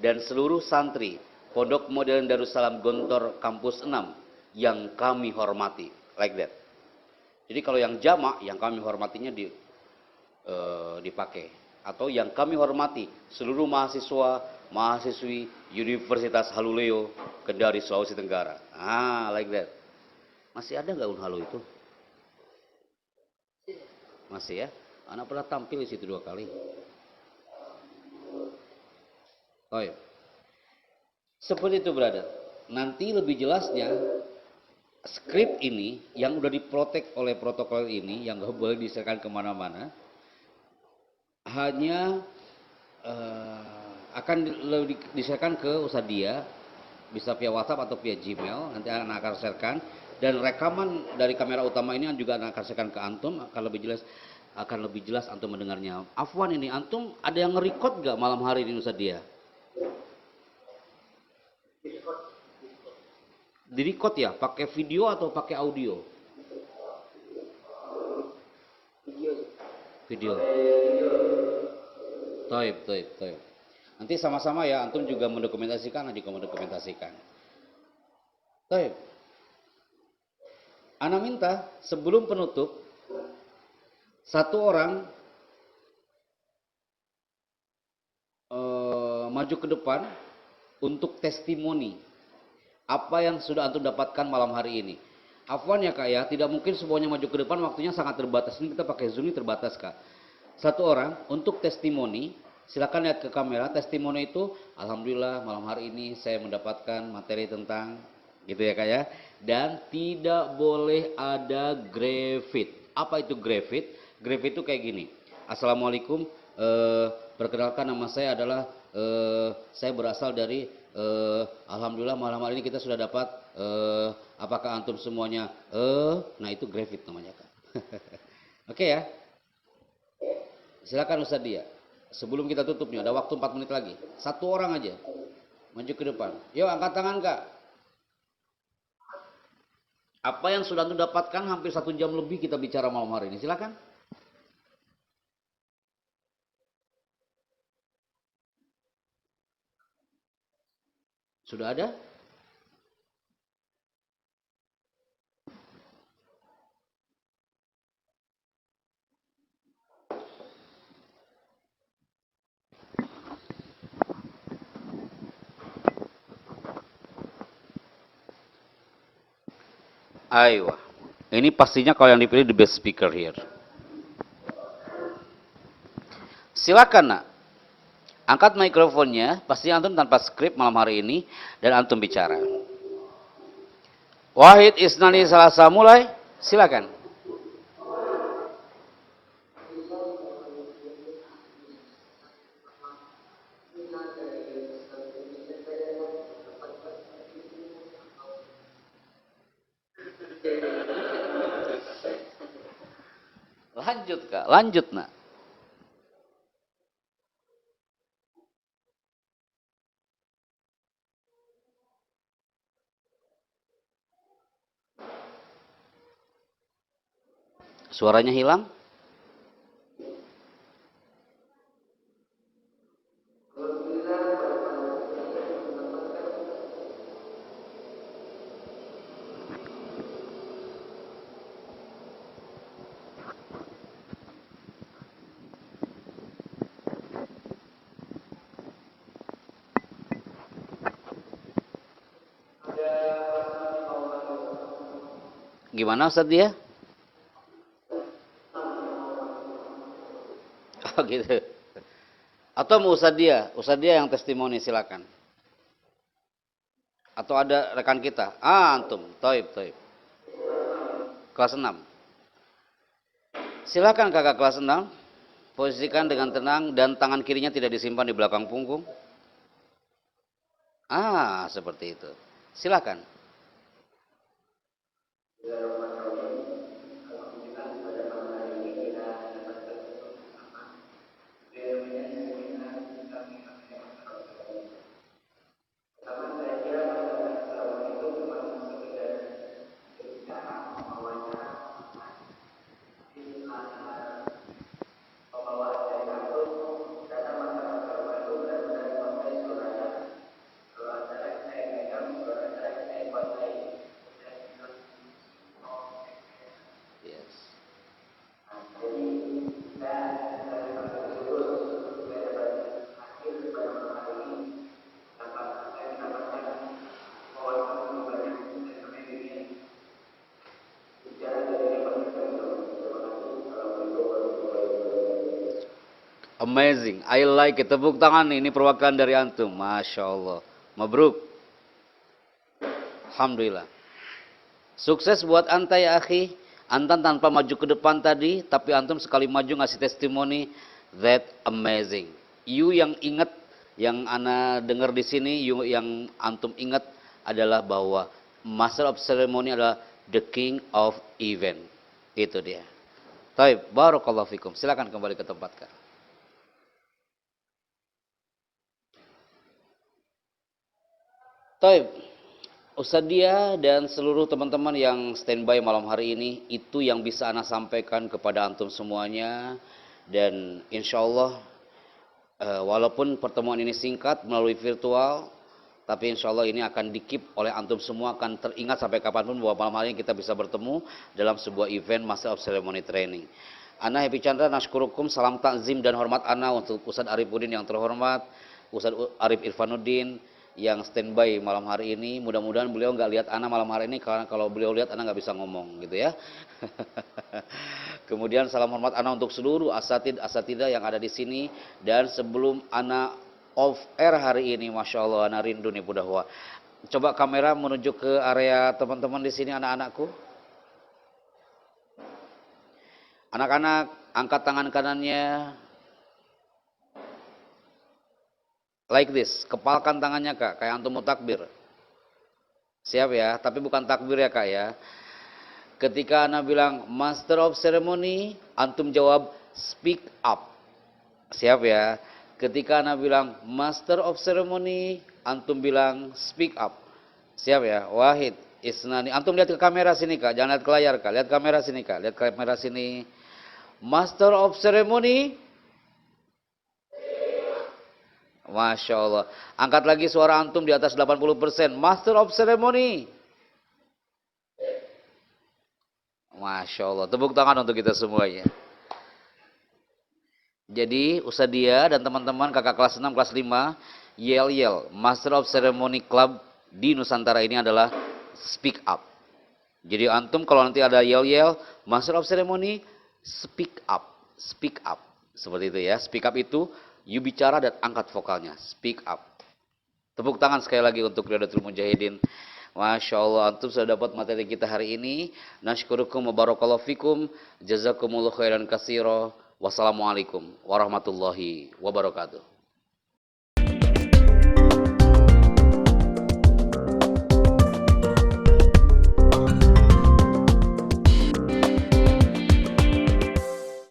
dan seluruh santri Pondok Modern Darussalam Gontor Kampus 6 yang kami hormati, like that. Jadi kalau yang jamak, yang kami hormatinya dipakai, atau yang kami hormati seluruh mahasiswi Universitas Haluleo Kendari Sulawesi Tenggara. Ah, like that. Masih ada nggak Unhalu itu? Masih ya? Anak pernah tampil di situ 2 kali. Oh ya. Seperti itu brother. Nanti lebih jelasnya skrip ini yang udah diprotek oleh protokol ini yang gak boleh diserahkan kemana-mana hanya akan diserahkan ke Ustadzia, bisa via WhatsApp atau via Gmail. Nanti anak akan sharekan, dan rekaman dari kamera utama ini juga akan sharekan ke antum, akan lebih jelas antum mendengarnya. Afwan, ini antum ada yang nge-record gak malam hari ini Ustadzia? Di-record ya, pakai video atau pakai audio? Video. Taib. Nanti sama-sama ya, antum juga mendokumentasikan, Taib. Ana minta sebelum penutup, satu orang maju ke depan untuk testimoni apa yang sudah antum dapatkan malam hari ini. Afwan ya Kak ya, tidak mungkin semuanya maju ke depan, waktunya sangat terbatas. Ini kita pakai Zoom, ini terbatas Kak. Satu orang untuk testimoni, silakan lihat ke kamera. Testimoni itu, alhamdulillah malam hari ini saya mendapatkan materi tentang, gitu ya Kak ya. Dan tidak boleh ada grafit. Apa itu grafit? Grafit itu kayak gini. Assalamualaikum, perkenalkan nama saya adalah, saya berasal dari, alhamdulillah malam hari ini kita sudah dapat, apakah antum semuanya, nah itu grafit namanya Kak. Oke ya. Silakan Ustadz Dia. Sebelum kita tutup nih, ada waktu 4 menit lagi. Satu orang aja maju ke depan. Yuk angkat tangan Kak. Apa yang sudah antum dapatkan hampir 1 jam lebih kita bicara malam hari ini. Silakan. Sudah ada? Ayo. Ini pastinya kalau yang dipilih the best speaker here. Silakan nak. Angkat mikrofonnya, pastinya antum tanpa skrip malam hari ini, dan antum bicara. Wahid Isnani Salasa mulai, silakan. Lanjut Kak, lanjut nak. Suaranya hilang? Gimana Ustaz dia? Oh gitu. Atau mau Ustaz dia yang testimoni silakan. Atau ada rekan kita? Antum, toib. Kelas 6. Silakan kakak kelas 6. Posisikan dengan tenang dan tangan kirinya tidak disimpan di belakang punggung. Seperti itu. Silakan. Yes. Amazing. I like it. Tepuk tangan nih. Ini perwakilan dari antum. Masya Allah. Mabruk. Alhamdulillah. Sukses buat anta ya akhi. Antan tanpa maju ke depan tadi, tapi antum sekali maju ngasih testimoni, that amazing. You yang ingat, yang ana dengar di sini, you yang antum ingat adalah bahwa Master of Ceremony adalah the king of event. Itu dia. Taib, barakallahu fikum. Silakan kembali ke tempat Kak. Taib. Ustadz dia dan seluruh teman-teman yang standby malam hari ini, itu yang bisa ana sampaikan kepada antum semuanya. Dan insya Allah walaupun pertemuan ini singkat melalui virtual, tapi insya Allah ini akan dikip oleh antum semua, akan teringat sampai kapanpun bahwa malam hari ini kita bisa bertemu dalam sebuah event Master of Ceremony Training. Ana Happy Chandra naskurukum, salam takzim dan hormat ana untuk Ustadz Arifuddin yang terhormat, Ustadz Arif Irfanuddin yang standby malam hari ini. Mudah-mudahan beliau nggak lihat ana malam hari ini, karena kalau beliau lihat ana nggak bisa ngomong gitu ya. Kemudian salam hormat ana untuk seluruh asatidah yang ada di sini. Dan sebelum ana off air hari ini, masya Allah ana rindu nih budahwa. Coba kamera menuju ke area teman-teman di sini, anak-anakku. Anak-anak angkat tangan kanannya. Like this, kepalkan tangannya Kak, kayak antum mau takbir. Siap ya, tapi bukan takbir ya Kak ya. Ketika ana bilang Master of Ceremony, antum jawab speak up. Siap ya. Ketika ana bilang Master of Ceremony, antum bilang speak up. Siap ya. Wahid, isnani. Antum lihat ke kamera sini Kak, jangan lihat ke layar Kak. Lihat kamera sini Kak, lihat kamera sini. Master of Ceremony. Masya Allah. Angkat lagi suara antum di atas 80%. Master of Ceremony. Masya Allah. Tepuk tangan untuk kita semuanya. Jadi Ustadzia dan teman-teman kakak kelas 6, kelas 5, yel-yel. Master of Ceremony Club di Nusantara ini adalah speak up. Jadi antum kalau nanti ada yel-yel, Master of Ceremony, speak up. Speak up. Seperti itu ya. Speak up itu you bicara dan angkat vokalnya. Speak up. Tepuk tangan sekali lagi untuk Riyadatul Mujahidin. Masya Allah, antum sudah dapat materi kita hari ini. Nashkurukum wa barakallahu fikum. Jazakumullah khairan katsira. Wassalamualaikum warahmatullahi wabarakatuh.